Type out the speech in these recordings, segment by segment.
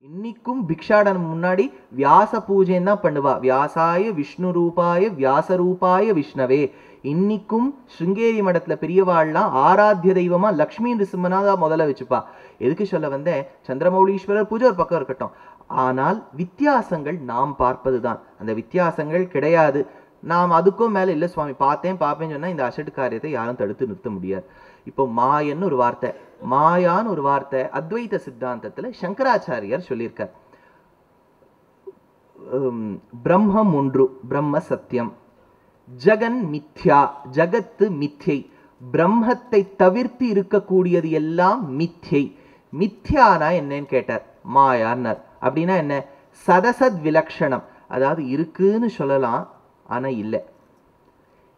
இன்னிக்கும் பிக்ஷாடனம் முன்னாடி வியாச பூஜைன்னு தான் பண்ணுவா. வியாசாய விஷ்ணு ரூபாய வியாச ரூபாய விஷ்ணவே. இன்னிக்கும் ஸ்ருங்கேரி மடத்துல பெரியவாள்லாம் ஆராத்திய தெய்வமா லக்ஷ்மி நிருசிம்மனா தான் முதல்ல வச்சுப்பா. எதுக்கு சொல்ல வந்தேன், சந்திரமௌலீஸ்வரர் பூஜை ஒரு பக்கம் இருக்கட்டும், ஆனால் வித்தியாசங்கள் நாம் பார்ப்பதுதான். அந்த வித்தியாசங்கள் கிடையாது. நாம் அதுக்கும் மேல இல்ல சுவாமி பார்ப்பேன்னு சொன்னா இந்த அசட்டு காரியத்தை யாரும் தடுத்து நிறுத்த முடியாது. இப்போ மாயன்னு ஒரு வார்த்தை, மாயான்னு ஒரு வார்த்தை அத்வைத சித்தாந்தத்துல சங்கராச்சாரியார் சொல்லியிருக்கார். பிரம்மம் ஒன்று, பிரம்ம சத்தியம், ஜகன் மித்யா, ஜகத்து மித்யை, பிரம்மத்தை தவிர்த்து இருக்கக்கூடியது எல்லாம் மித்யை. மித்யானா என்னன்னு கேட்டார், மாயான்னார். அப்படின்னா என்ன? சதசத் விலக்ஷணம், அதாவது இருக்குன்னு சொல்லலாம் ஆனா இல்லை,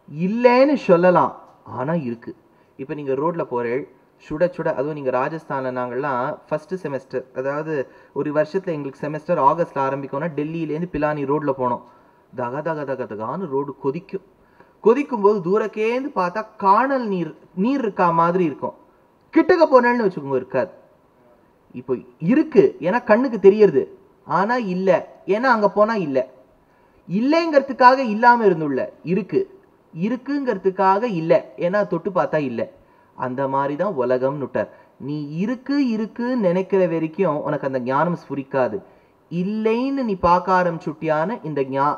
இல்லைன்னு சொல்லலாம் ஆனா இருக்கு. இப்போ நீங்க ரோட்ல போறேள், சுட சுட, அதுவும் நீங்க ராஜஸ்தான்ல நாங்கள்லாம் ஃபர்ஸ்ட் செமஸ்டர், அதாவது ஒரு வருஷத்துல எங்களுக்கு செமஸ்டர் ஆகஸ்ட்ல ஆரம்பிக்கணும்னா டெல்லியிலேருந்து பிலானி ரோட்ல போனோம். தக தக தக தகான்னு ரோடு கொதிக்கும் போது தூரக்கேந்து பார்த்தா காணல் நீர் இருக்கா மாதிரி இருக்கும். கிட்டக்க போனேன்னு வச்சுக்கோங்க, இருக்காது. இப்போ இருக்கு ஏன்னா கண்ணுக்கு தெரியறது, ஆனா இல்ல ஏன்னா அங்க போனா இல்ல. இல்லைங்கிறதுக்காக இல்லாம இருந்துள்ள, இருக்குங்கிறதுக்காக இல்ல ஏன்னா தொட்டு பார்த்தா இல்ல. அந்த மாதிரிதான் உலகம் நுட்டார். நீ இருக்குன்னு நினைக்கிற வரைக்கும் உனக்கு அந்த ஞானம் ஸ்புரிக்காது. இல்லைன்னு நீ பார்க்க ஆரம்பிச்சுட்டியான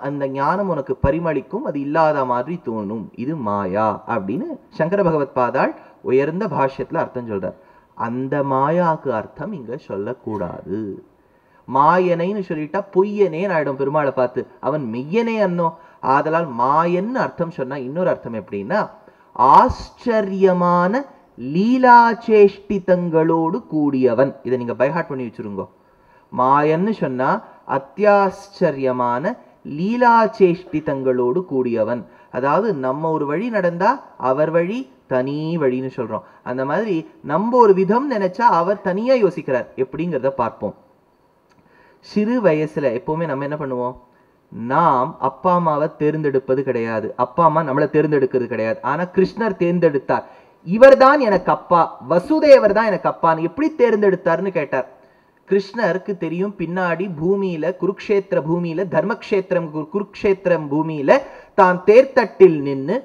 அந்த ஞானம் உனக்கு பரிமளிக்கும், அது இல்லாத மாதிரி தோணும். இது மாயா அப்படின்னு சங்கர பகவத் பாதாள் உயர்ந்த பாஷ்யத்துல அர்த்தம் சொல்றார். அந்த மாயாக்கு அர்த்தம் இங்க சொல்லக்கூடாது. மாயனைன்னு சொல்லிட்டா பொய்யனே ஆயிடும். பெருமாளை பார்த்து அவன் மெய்யனே அன்னோ. ஆதலால் மாயன்னு அர்த்தம் சொன்னா இன்னொரு அர்த்தம் எப்படின்னா, ஆச்சரியமான லீலாச்சேஷ்டிதங்களோடு கூடியவன். இதை நீங்க பைஹார்ட் பண்ணி வச்சிருங்க. மாயன்னு சொன்னா அத்தியாச்சரியமான லீலாச்சேஷ்டிதங்களோடு கூடியவன். அதாவது நம்ம ஒரு வழி நடந்தா அவர் வழி தனி வழின்னு சொல்றோம். அந்த மாதிரி நம்ம ஒரு விதம் நினைச்சா அவர் தனியா யோசிக்கிறார். எப்படிங்கிறத பார்ப்போம். சிறு வயசுல எப்பவுமே நம்ம என்ன பண்ணுவோம், நாம் அப்பா அம்மாவை தேர்ந்தெடுப்பது கிடையாது, அப்பா அம்மா நம்மளை தேர்ந்தெடுக்கிறது கிடையாது. ஆனா கிருஷ்ணர் தேர்ந்தெடுத்தார். இவர் தான் எனக்கு அப்பா, வசுதேவர் தான் எனக்கு அப்பான்னு எப்படி தேர்ந்தெடுத்தார்னு கேட்டார். கிருஷ்ணருக்கு தெரியும், பின்னாடி பூமியில குருக்ஷேத்திர பூமியில தர்மக்ஷேத்திரம் குருக்ஷேத்திரம் பூமியில தான் தேர்தட்டில் நின்று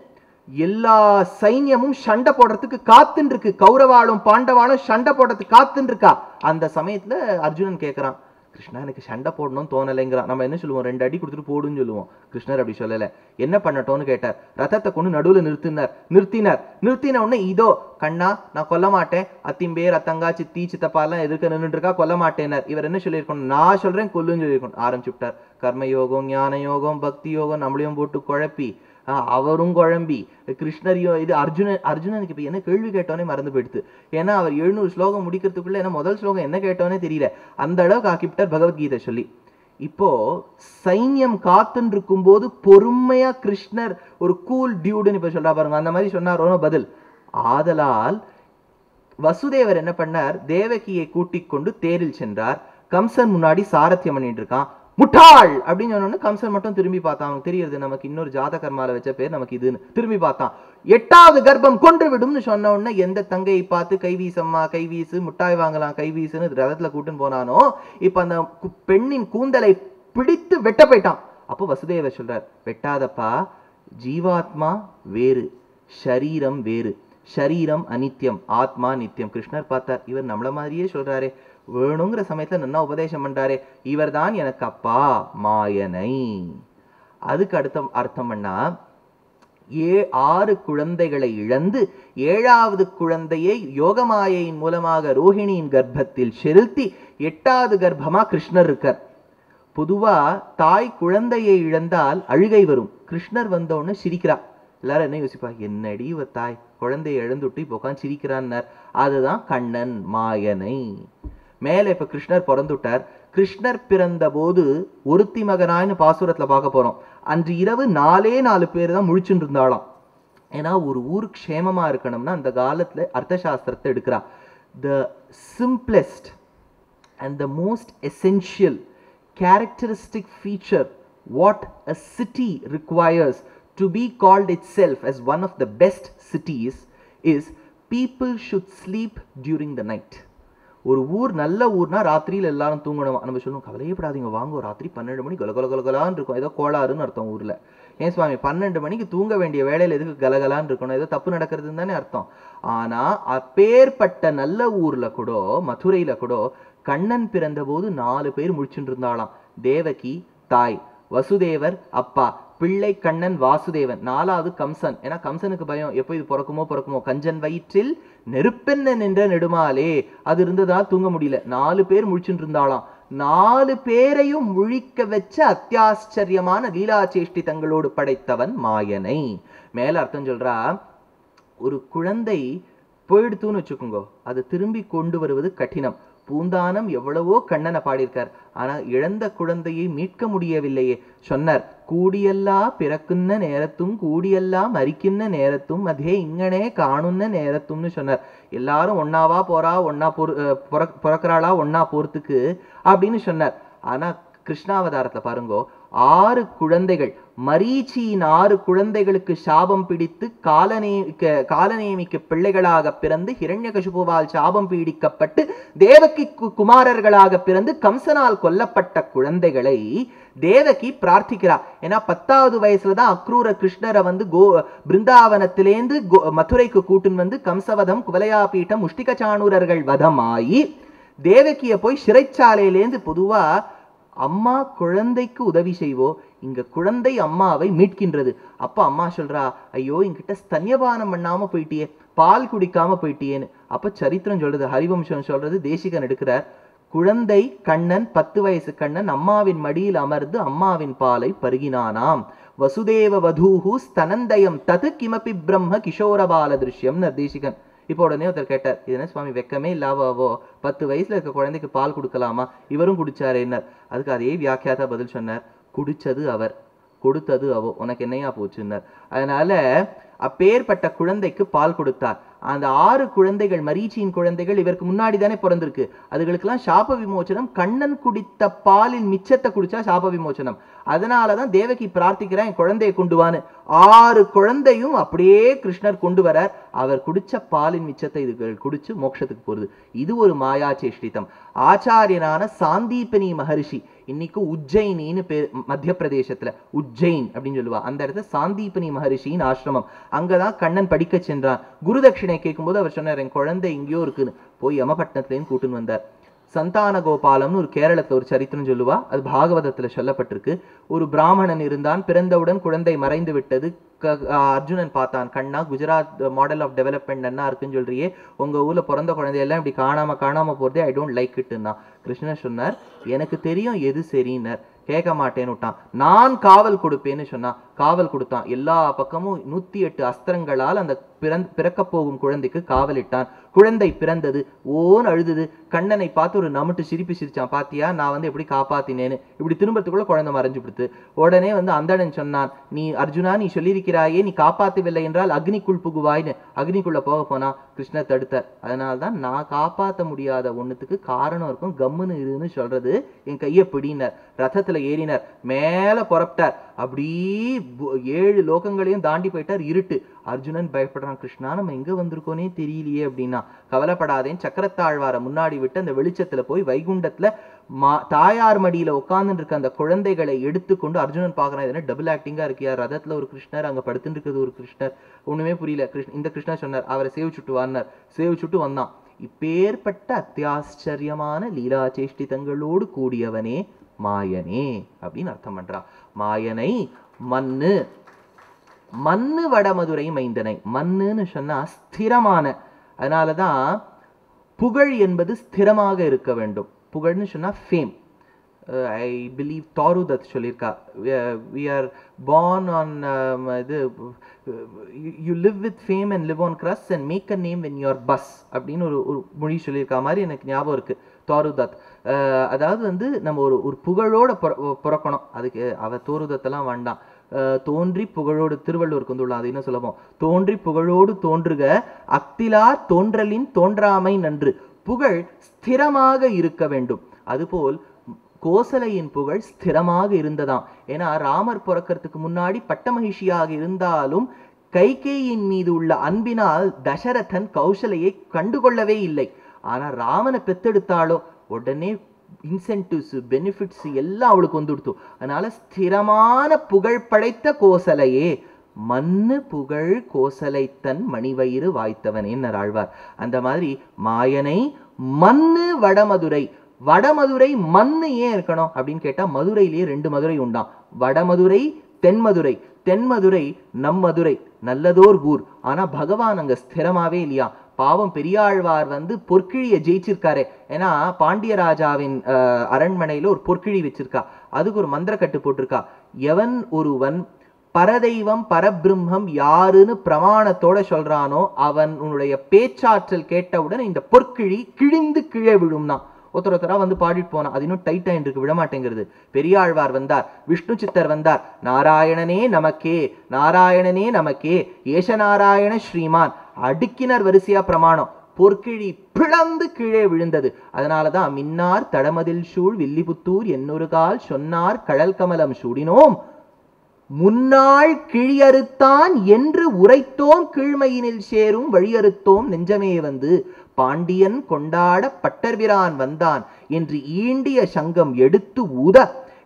எல்லா சைன்யமும் சண்டை போடுறதுக்கு காத்துன்னு இருக்கு. கௌரவாளும் பாண்டவாளும் சண்டை போடுறதுக்கு காத்துன்னு இருக்கா. அந்த சமயத்துல அர்ஜுனன் கேட்கிறான், கிருஷ்ணா எனக்கு சண்டை போடணும்னு தோணலைங்கிறான். நம்ம என்ன சொல்லுவோம், 2 அடி கொடுத்துட்டு போடுன்னு சொல்லுவோம். கிருஷ்ணர் அப்படி சொல்லலை. என்ன பண்ணட்டோன்னு கேட்டார். ரதத்தை கொண்டு நடுவில் நிறுத்தின உடனே, இதோ கண்ணா நான் கொல்ல மாட்டேன், அத்திம்பேர் அத்தங்கா சித்தி சித்தப்பா எல்லாம் எதிர்க்க நின்றுட்டு இருக்கா, கொல்ல மாட்டேனார். இவர் என்ன சொல்லியிருக்கணும், நான் சொல்றேன் கொல்லுன்னு சொல்லியிருக்கணும். ஆரம்பிச்சுட்டார். கர்ம யோகம், ஞான யோகம், பக்தி யோகம், நம்மளையும் போட்டு குழப்பி அவரும் குழம்பி கிருஷ்ணரையும் இது அர்ஜுனனுக்கு இப்ப என்ன கேள்வி கேட்டோன்னே மறந்து போயிடுது. ஏன்னா அவர் 700 ஸ்லோகம் முடிக்கிறதுக்குள்ள என்ன முதல் ஸ்லோகம் என்ன கேட்டோன்னே தெரியல. அந்த அளவுக்கு ஆக்கிவிட்டார் பகவத்கீதை சொல்லி. இப்போ சைன்யம் காத்துன்னு இருக்கும் போது பொறுமையா கிருஷ்ணர் ஒரு கூல் டியூடுன்னு இப்ப சொல்றா பாருங்க, அந்த மாதிரி சொன்னார் பதில். ஆதலால் வசுதேவர் என்ன பண்ணார், தேவகியை கூட்டிக் கொண்டு தேரில் சென்றார். கம்சன் முன்னாடி சாரத்தியம் பண்ணிட்டு இருக்கான். முட்டாள் அப்படின்னு சொன்னோன்னு கம்சன் மட்டும் திரும்பி பார்த்தான். அவனுக்கு தெரியுது நமக்கு இன்னொரு ஜாத கர்மால வச்ச பேர் நமக்கு இதுன்னு. திரும்பி பார்த்தான். 8வது கர்ப்பம் கொன்று விடும்னு சொன்ன உடனே எந்த தங்கையை பார்த்து கைவீசம்மா கைவீசு, முட்டாய் வாங்கலாம் கைவீசுன்னு ரதத்துல கூட்டுன்னு போனானோ, இப்ப அந்த பெண்ணின் கூந்தலை பிடித்து வெட்ட போயிட்டான். அப்போ வசுதேவர் சொல்றார், வெட்டாதப்பா, ஜீவாத்மா வேறு, ஷரீரம் வேறு, ஷரீரம் அனித்யம், ஆத்மா நித்தியம். கிருஷ்ணர் பார்த்தார், இவர் நம்மள மாதிரியே சொல்றாரே, வேணுங்கிற சமயத்துல நல்லா உபதேசம் பண்றாரே, இவர் தான் எனக்கு அப்பா மாயனை. அதுக்கு அடுத்த அர்த்தம் பண்ணா, 6 குழந்தைகளை இழந்து 7வது குழந்தையை யோகமாயையின் மூலமாக ரோஹிணியின் கர்ப்பத்தில் செலுத்தி 8வது கர்ப்பமா கிருஷ்ணர் இருக்கார். பொதுவா தாய் குழந்தையை இழந்தால் அழுகை வரும். கிருஷ்ணர் வந்தோன்னு சிரிக்கிறா. எல்லாரும் என்ன யோசிப்பா, என்னடி இவ தாய் குழந்தையை இழந்துட்டு இப்போ உட்காந்து சிரிக்கிறான்னார். அதுதான் கண்ணன் மாயனை. மேல இப்ப கிருஷ்ணர் பிறந்துட்டார். கிருஷ்ணர் பிறந்த போது ஒருத்தி மகனாய்னு பாசுரத்துல பார்க்க போறோம். அன்று இரவு 4 பேர் தான் முழிச்சுட்டு இருந்தாலாம். ஏன்னா ஒரு ஊர் க்ஷேமமா இருக்கணும்னா அந்த காலத்துல அர்த்தசாஸ்திரத்தை எடுக்கிறா. The simplest and the most essential characteristic feature what a city requires to be called itself as one of the best cities is people should sleep during the night. ஒரு ஊர் நல்ல ஊர்னா ராத்திரியில் எல்லாரும் தூங்கணும். நம்ம சொல்லுவோம் கவலையப்படாதீங்க வாங்க, ராத்திரி 12 மணி கலகலகலகலான்னு இருக்கும், ஏதோ கோளாறுன்னு அர்த்தம் ஊர்ல. ஏன் சுவாமி 12 மணிக்கு தூங்க வேண்டிய வேலையில எதுக்கு கலகலான்னு இருக்கணும், ஏதோ தப்பு நடக்கிறதுன்னு தானே அர்த்தம். ஆனா அப்பேற்பட்ட நல்ல ஊர்ல கூட, மதுரையில கூட கண்ணன் பிறந்த போது 4 பேர் முழிச்சுட்டு இருந்தாளாம். தேவகி தாய், வசுதேவர் அப்பா, பிள்ளை கண்ணன் வாசுதேவன், 4வது கம்சன். ஏன்னா கம்சனுக்கு பயம், எப்போ இது பிறக்குமோ, கஞ்சன் வயிற்றில் நெருப்பென்ன நின்ற நெடுமாலே, அது இருந்ததால் தூங்க முடியல. 4 பேர் முழிச்சுட்டு இருந்தாளாம். 4 பேரையும் முழிக்க வச்ச அத்தியாச்சரியமான லீலா சேஷ்டிதங்களோடு படைத்தவன் மாயனை. மேல அர்த்தம் சொல்றா, ஒரு குழந்தை போயிடுத்துன்னு வச்சுக்கோங்க, அது திரும்பி கொண்டு வருவது கடினம். பூந்தானம் எவ்வளவோ கண்ணனை பாடியிருக்கார், ஆனா இழந்த குழந்தையை மீட்க முடியவில்லையே. சொன்னார், கூடியல்லா பிறக்குன்ன நேரத்தும் கூடியெல்லாம் மறிக்கின்ற நேரத்தும் அதே இங்கனே காணுன்ன நேரத்தும்னு சொன்னார். எல்லாரும் ஒன்னாவா போறா, ஒன்னா பிறக்கிறாளா, ஒன்னா போறதுக்கு அப்படின்னு சொன்னார். ஆனா கிருஷ்ணாவதாரத்தை பாருங்கோ, 6 குழந்தைகள், மரீச்சியின் 6 குழந்தைகளுக்கு சாபம் பிடித்து காலநேமிக்கு பிள்ளைகளாக பிறந்து ஹிரண்யகசிபுவால் சாபம் பீடிக்கப்பட்டு தேவகி குமாரர்களாக பிறந்து கம்சனால் கொல்லப்பட்ட குழந்தைகளை தேவகி பிரார்த்திக்கிறார். ஏன்னா 10வது வயசுலதான் அக்ரூர கிருஷ்ணரை வந்து பிருந்தாவனத்திலேந்து மதுரைக்கு கூட்டுன்னு வந்து கம்சவதம், குவலையா பீட்டம், முஷ்டிக சாணூரர்கள் வதமாயி தேவகியை போய் சிறைச்சாலையிலேந்து பொதுவா அம்மா குழந்தைக்கு உதவி செய்வோ, இங்க குழந்தை அம்மாவை மீட்கின்றது. அப்ப அம்மா சொல்றா, ஐயோ என்கிட்ட ஸ்தன்யபானம் பண்ணாம போயிட்டியே, பால் குடிக்காம போயிட்டியேன்னு. அப்ப சரித்திரம் சொல்றது, ஹரிவம்சம் சொல்றது, தேசிகன் எடுக்கிறார், குழந்தை கண்ணன் 10 வயசு கண்ணன் அம்மாவின் மடியில் அமர்ந்து அம்மாவின் பாலை பருகினானாம். வசுதேவ வதூஹு ஸ்தனந்தயம் தது கிமபி பிரம்ம கிஷோரபால திருஷ்யம் தேசிகன். இப்போ உடனே ஒருத்தர் கேட்டார், இது என்ன சுவாமி வெக்கமே இல்லாவோ, 10 வயசுல இருக்க குழந்தைக்கு பால் கொடுக்கலாமா, இவரும் குடிச்சாரு என்ன? அதுக்கு அதே வியாக்கியாதா பதில் சொன்னார், குடிச்சது அவர், கொடுத்தது அவோ, உனக்கு என்னையா போச்சுன்னார். அதனால அப்பேற்பட்ட குழந்தைக்கு பால் கொடுத்தார். அந்த 6 குழந்தைகள், மரீச்சியின் குழந்தைகள் இவருக்கு முன்னாடி தானே பிறந்திருக்கு, அதுகளுக்கெல்லாம் சாப விமோச்சனம். கண்ணன் குடித்த பாலின் மிச்சத்தை குடிச்சா சாப விமோச்சனம். அதனாலதான் தேவகி பிரார்த்திக்கிறேன், என் குழந்தையை கொண்டு வான்னு. 6 குழந்தையும் அப்படியே கிருஷ்ணர் கொண்டு வரார். அவர் குடிச்ச பாலின் மிச்சத்தை இதுகள் குடிச்சு மோட்சத்துக்கு போறது. இது ஒரு மாயா சேஷ்டிதம். ஆச்சாரியனான சாந்தீபனி மகரிஷி, இன்னைக்கு உஜ்ஜயினின்னு பேர், மத்திய பிரதேசத்துல உஜ்ஜைன் அப்படின்னு சொல்லுவா, அந்த இடத்துல சாந்தீபனி மகரிஷியின் ஆசிரமம். அங்கதான் கண்ணன் படிக்க சென்றான். குருதட்சிணை கேட்கும்போது அவர் சொன்னார், என் குழந்தை எங்கேயோ இருக்குன்னு. போய் யமபட்டினத்திலேருந்து கூட்டுன்னு வந்தார். சந்தான கோபாலம்னு ஒரு கேரளத்துல ஒரு சரித்திரம் சொல்லுவா, அது பாகவதத்துல சொல்லப்பட்டிருக்கு. ஒரு பிராமணன் இருந்தான், பிறந்தவுடன் குழந்தை மறைந்து விட்டது. அர்ஜுனன் பார்த்தான், கண்ணா குஜராத் மாடல் ஆஃப் டெவலப்மெண்ட் என்ன இருக்குன்னு சொல்றியே, உங்க ஊர்ல பிறந்த குழந்தையெல்லாம் இப்படி காணாம போறதே, ஐ டோன்ட் லைக் இட்னா. கிருஷ்ணன் சொன்னார், எனக்கு தெரியும் எது சரின்னார். கேட்க மாட்டேன்னு விட்டான். நான் காவல் கொடுப்பேன்னு சொன்னா, காவல் கொடுத்தான். எல்லா பக்கமும் 108 அஸ்திரங்களால் அந்த பிறக்க போகும் குழந்தைக்கு காவலிட்டான். குழந்தை பிறந்தது, ஓன்னு அழுதுது. கண்ணனை பார்த்து ஒரு நமட்டு சிரிப்பு சிரிச்சான், பாத்தியா நான் வந்து எப்படி காப்பாத்தினேன்னு. இப்படி திரும்பத்துக்குள்ள குழந்தை மறைஞ்சு விடுத்து. உடனே வந்து அந்தணன் சொன்னான், நீ அர்ஜுனா நீ சொல்லியிருக்கிறாயே, நீ காப்பாத்தவில்லை என்றால் அக்னிக்குள் புகுவாய்னு. அக்னிக்குள்ள போக போனா கிருஷ்ணர் தடுத்தார். அதனால்தான் நான் காப்பாற்ற முடியாத ஒண்ணுத்துக்கு காரணம் இருக்கும், கம்முன்னு இருன்னு சொல்றது. என் கையை பிடினார், ரதத்துல ஏறினார், மேல புறப்பட்டார். அப்படி 7 லோகங்களையும் தாண்டி போயிட்டார். இருட்டு. அர்ஜுனன் பயப்படுறான், கிருஷ்ணா நம்ம எங்க வந்திருக்கோனே தெரியலையே அப்படின்னா. கவலைப்படாதேன், சக்கரத்தாழ்வார முன்னாடி விட்டு அந்த வெளிச்சத்துல போய் வைகுண்டத்துல தாயார் மடியில உட்கார்ந்து இருக்க அந்த குழந்தைகளை எடுத்துக்கொண்டு அர்ஜுனன் பாக்குறான், இதெல்லாம் டபுள் ஆக்டிங்கா இருக்கியா, ரதத்துல ஒரு கிருஷ்ணர், அங்க படுத்துட்டு இருக்கிறது ஒரு கிருஷ்ணர், ஒண்ணுமே புரியல. இந்த கிருஷ்ணர் சொன்னார், அவரை சேவிச்சுட்டு வான்னார். சேவிச்சுட்டு வந்தான். இப்பேற்பட்ட அத்தியாச்சரியமான லீலா சேஷ்டிதங்களோடு கூடியவனே மாயனே அப்படின்னு அர்த்தம் பண்றா. மாயனை மண்ணு, மண்ணு வடமதுரை மைந்தனை. மண்ணுன்னு சொன்னா ஸ்திரமான. அதனாலதான் புகழ் என்பது ஸ்திரமாக இருக்க வேண்டும். புகழ்னு சொன்னா ஃபேம். ஐ பிலீவ் தாருதத் சொல்லியிருக்கா, we are born on you live with fame and live on crust and make a name in your bus அப்படின்னு ஒரு மொழி சொல்லியிருக்கா மாதிரி எனக்கு ஞாபகம் இருக்கு. தாருதத் அதாவது வந்து நம்ம ஒரு புகழோட பிறக்கணும். அதுக்கு அவ தோருதத்தெல்லாம் வேண்டாம். தோன்றி புகழோடு, திருவள்ளுவருக்கு வந்து உள்ள அது என்ன சொல்லவும், தோன்றி புகழோடு தோன்றுக அக்திலார் தோன்றலின் தோன்றாமை நன்று. புகழ் ஸ்திரமாக இருக்க வேண்டும். அதுபோல் கோசலையின் புகழ் ஸ்திரமாக இருந்ததாம். ஏன்னா ராமர் பிறக்கிறதுக்கு முன்னாடி பட்டமகிழ்ச்சியாக இருந்தாலும் கைகேயின் மீது உள்ள அன்பினால் தசரதன் கௌசலையை கண்டுகொள்ளவே இல்லை. ஆனா ராமனை பெத்தெடுத்தாலோ உடனே இன்சென்டிவ்ஸ் பெனிஃபிட்ஸ் எல்லாம் அவளுக்கு வந்துடுத்து. அதனால ஸ்திரமான புகழ் படைத்த கோசலையே, மண்ணு புகழ் கோசலை தன் மணிவயிறு வாய்த்தவனே ஆழ்வார். அந்த மாதிரி மாயனை மண்ணு வடமதுரை. வடமதுரை மண்ணு ஏன் இருக்கணும் அப்படின்னு கேட்டா, மதுரையிலேயே 2 மதுரை உண்டாம், வடமதுரை தென்மதுரை. தென்மதுரை நம் மதுரை, நல்லதோர் ஊர். ஆனா பகவான் அங்க ஸ்திரமாவே இல்லையா. பாவம் பெரியாழ்வார் பொற்கிழியை ஜெயிச்சிருக்காரு. ஏன்னா பாண்டியராஜாவின் அரண்மனையில ஒரு பொற்கிழி வச்சிருக்கா, அதுக்கு ஒரு மந்திர கட்டு போட்டிருக்கா. எவன் ஒருவன் பரதெய்வம் பரபிரம்மம் யாருன்னு பிரமாணத்தோட சொல்றானோ அவனுடைய பேச்சாற்றல் கேட்டவுடன் இந்த பொற்கிழி கிழிந்து கீழே விழும்னா. ஒருத்தரா பாடிட்டு போனா, அது இன்னும் டைட் ஆயிருக்கு, விடமாட்டேங்கிறது. பெரியாழ்வார் வந்தார், விஷ்ணு சித்தர் வந்தார், நாராயணனே நமக்கே நாராயணனே நமக்கே ஏஷ நாராயண ஸ்ரீமான் அடுக்கினர் வரிசையா பிரமாணம். பொற்கிழி பிளந்து கீழே விழுந்தது. அதனாலதான் மின்னார் தடமதில் சூழ் வில்லிபுத்தூர் என்னொரு கால் சொன்னார் கழல் கமலம் சூடினோம் முன்னாள் கிழியறுத்தான் என்று உரைத்தோம் கீழ்மையினில் சேரும் வழியறுத்தோம் நெஞ்சமே பாண்டியன் கொண்டாட பட்டர்பிரான் வந்தான் என்று ஈண்டிய சங்கம் எடுத்து ஊத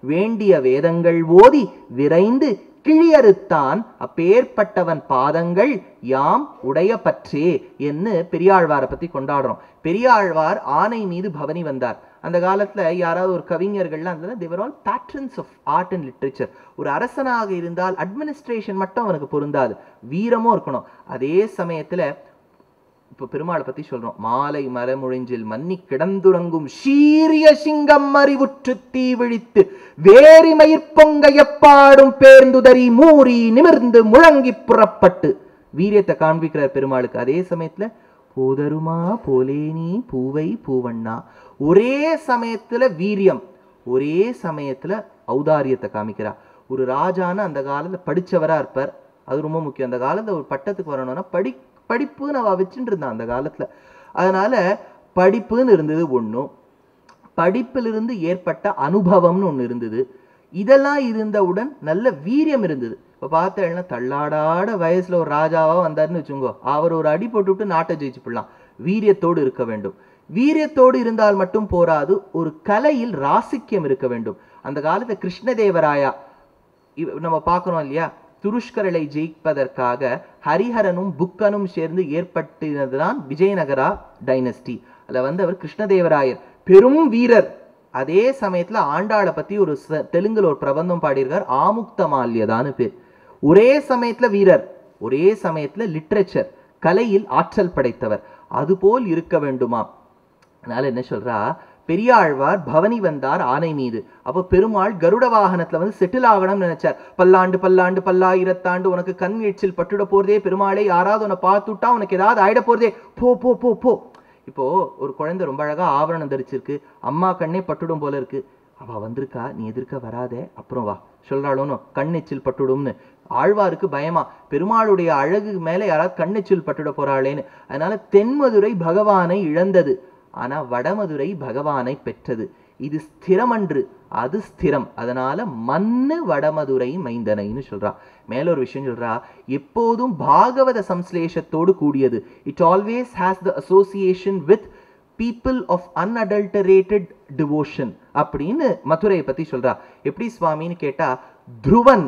வேண்டிய வேதங்கள் ஓதி விரைந்து கிழியறுத்தான் அப்பேற்பட்டவன் பாதங்கள் யாம் உடைய பற்றே என்று பெரியாழ்வாரை பத்தி கொண்டாடுறோம். பெரியாழ்வார் ஆனை மீது பவனி வந்தார். அந்த காலத்துல யாராவது ஒரு கவிஞர்கள்லாம் they were all patrons of art and literature. ஒரு அரசனாக இருந்தால் அட்மினிஸ்ட்ரேஷன் மட்டும் அவனுக்கு பொருந்தாது, வீரமும் இருக்கணும். அதே சமயத்துல இப்ப பெருமாளை பத்தி சொல்றோம், மாலை மரமுழிஞ்சில் மன்னி கிடந்துறங்கும் சீரிய சிங்கம் அறிவுற்று தீ விழித்து வேரி மயிர்பொங்க எப்பாடும் பேர்ந்துதறி மூறி நிமிர்ந்து முழங்கி புறப்பட்டு வீரியத்தை காண்பிக்கிறார் பெருமாளுக்கு. அதே சமயத்துல போதருமா போலேனி பூவை பூவண்ணா, ஒரே சமயத்துல வீரியம், ஒரே சமயத்துல ஔதாரியத்தை காமிக்கிறார். ஒரு ராஜான அந்த காலத்துல படிச்சவரா இருப்பார், அது ரொம்ப முக்கியம். அந்த காலத்துல ஒரு பட்டத்துக்கு வரணும்னா படிப்புன்னு அவ வச்சுட்டு இருந்தான் அந்த காலத்துல. அதனால படிப்புன்னு இருந்தது ஒன்றும், படிப்பிலிருந்து ஏற்பட்ட அனுபவம்னு ஒன்று இருந்தது. இதெல்லாம் இருந்தவுடன் நல்ல வீரியம் இருந்தது. இப்போ பார்த்தேன்னா தள்ளாடாட வயசுல ஒரு ராஜாவா வந்தாருன்னு வச்சுங்கோ, அவர் ஒரு அடி போட்டுவிட்டு நாட்டை ஜெயிச்சு போடலாம். வீரியத்தோடு இருக்க வேண்டும். வீரியத்தோடு இருந்தால் மட்டும் போராது, ஒரு கலையில் ராசிக்கியம் இருக்க வேண்டும். அந்த காலத்து கிருஷ்ணதேவராயா நம்ம பார்க்கிறோம் இல்லையா, துருஷ்கர்களை ஜெயிப்பதற்காக ஹரிஹரனும் புக்கனும் சேர்ந்து ஏற்பட்டதுதான் விஜயநகரா டைனஸ்டி. அதுல அவர் கிருஷ்ணதேவராயர் பெரும் வீரர். அதே சமயத்துல ஆண்டாளை பத்தி ஒரு தெலுங்குல ஒரு பிரபந்தம் பாடியிருக்கார், ஆமுக்த மால்யதான்னு பேர். ஒரே சமயத்துல வீரர், ஒரே சமயத்துல லிட்ரேச்சர், கலையில் ஆற்றல் படைத்தவர். அதுபோல் இருக்க வேண்டுமா. அதனால என்ன சொல்றா, பெரியாழ்வார் பவனி வந்தார் ஆனை மீது. அப்போ பெருமாள் கருட வாகனத்துல செட்டில் ஆகணும்னு நினைச்சார். பல்லாண்டு பல்லாண்டு பல்லாயிரத்தாண்டு உனக்கு கண் எச்சில் பட்டுட போறதே பெருமாளே, யாராவது உன்னை பார்த்துட்டா உனக்கு ஏதாவது ஆயிட போறதே, போ போ போ போ. இப்போ ஒரு குழந்தை ரொம்ப அழகா ஆவரணம் தரிச்சிருக்கு, அம்மா கண்ணே பட்டுடும் போல இருக்கு, அவ வந்திருக்கா நீ எதிர்க்க வராதே அப்புறம் வா சொல்றாளோன்னு கண் எச்சில் பட்டுடும்னு. ஆழ்வாருக்கு பயமா, பெருமாளுடைய அழகு மேல யாராவது கண்ணெச்சில் பட்டுட போறாளேன்னு. அதனால தென்மதுரை பகவானை இழந்தது, ஆனா வடமதுரை பகவானை பெற்றது. இது ஸ்திரமன்று, அது ஸ்திரம். அதனால மண்ணு வடமதுரை மைந்தனைன்னு சொல்றா. மேல ஒரு விஷயம் சொல்றா, எப்போதும் பாகவத சம்ஸ்லேஷத்தோடு கூடியது. It always has the association with people of unadulterated devotion அப்படின்னு மதுரையை பத்தி சொல்றா. எப்படி சுவாமின்னு கேட்டா, துருவன்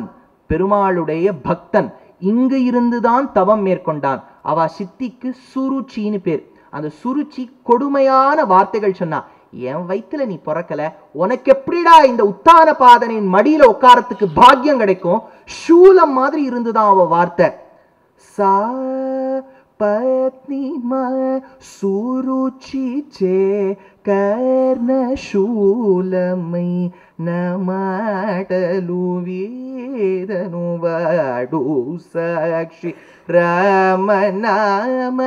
பெருமாளுடைய பக்தன் இங்கு இருந்துதான் தவம் மேற்கொண்டான். அவ சித்திக்கு சுருச்சின்னு பேர். அந்த சுருச்சி கொடுமையான வார்த்தைகள் சொன்னா, என் வயிற்றுல நீ பிறக்கல, உனக்கு எப்படிடா இந்த உத்தான பாதனின் மடியில உட்காரத்துக்கு பாக்கியம் கிடைக்கும், சூலம் மாதிரி இருந்துதான் அவ வார்த்தை. சா பத்னி சுருச்சி சே கர்ண சூலமை ನಮಾಟಲು ವೇದನು ವಾಡು ಸಾಕ್ಷಿ ರಾಮನಾಮ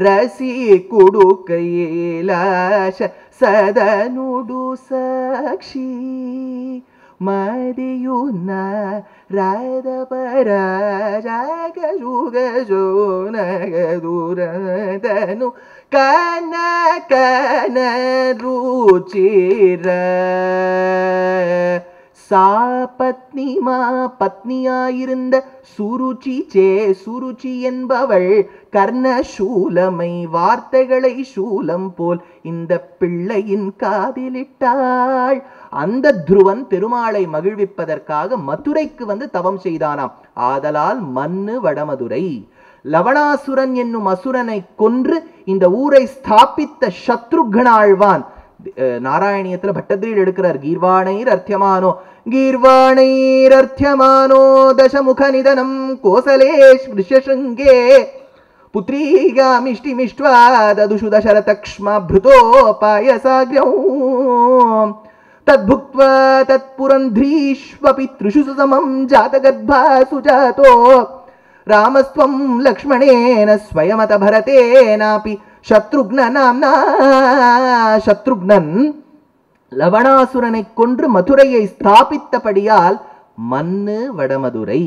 ರಸಿ ಕುಡು ಕೈಲಾಶ ಸದನುಡು ಸಾಕ್ಷಿ ಮದಿಯುನ ರಾಧ ಪರಾಜಗ ಜುಗ ಜೋನಗದುರದನು ಕನ ಕನ ರುಚಿರ பத்னியாயிருந்த சுருச்சி என்பவள் கர்ணசூலமை வார்த்தைகளை சூலம் போல் இந்த பிள்ளையின் காதிலிட்டாள். அந்த துருவன் பெருமாளை மகிழ்விப்பதற்காக மதுரைக்கு வந்து தவம் செய்தானாம். ஆதலால் மண்ணு வடமதுரை. லவணாசுரன் என்னும் அசுரனை கொன்று இந்த ஊரை ஸ்தாபித்த சத்ருக்ன ஆழ்வான் நாராயணியத்துல பட்டத்திரியில் எடுக்கிறார். கீர்வாணைர் அர்த்தியமானோ தசமுக நிதனம் கோசலேஷ் ரிஷசங்கே புத்ரீகாமிஷ்டிமிஷ்ட்வா ததுஷு தசரதக்ஷ்மா ப்ருதோபாயசாக்ரௌ தத்புக்த்வா தத்புரந்த்ரீஷ்வபி த்ரிஷு சுசமம் ஜாதகர்பா சுஜாதோ ராமஸ்வம் லக்ஷ்மணேன ஸ்வயமத பரதேனாபி சத்ருக்னன் லவணாசுரனை கொன்று மதுரையை ஸ்தாபித்தபடியால் மண்ணு வடமதுரை.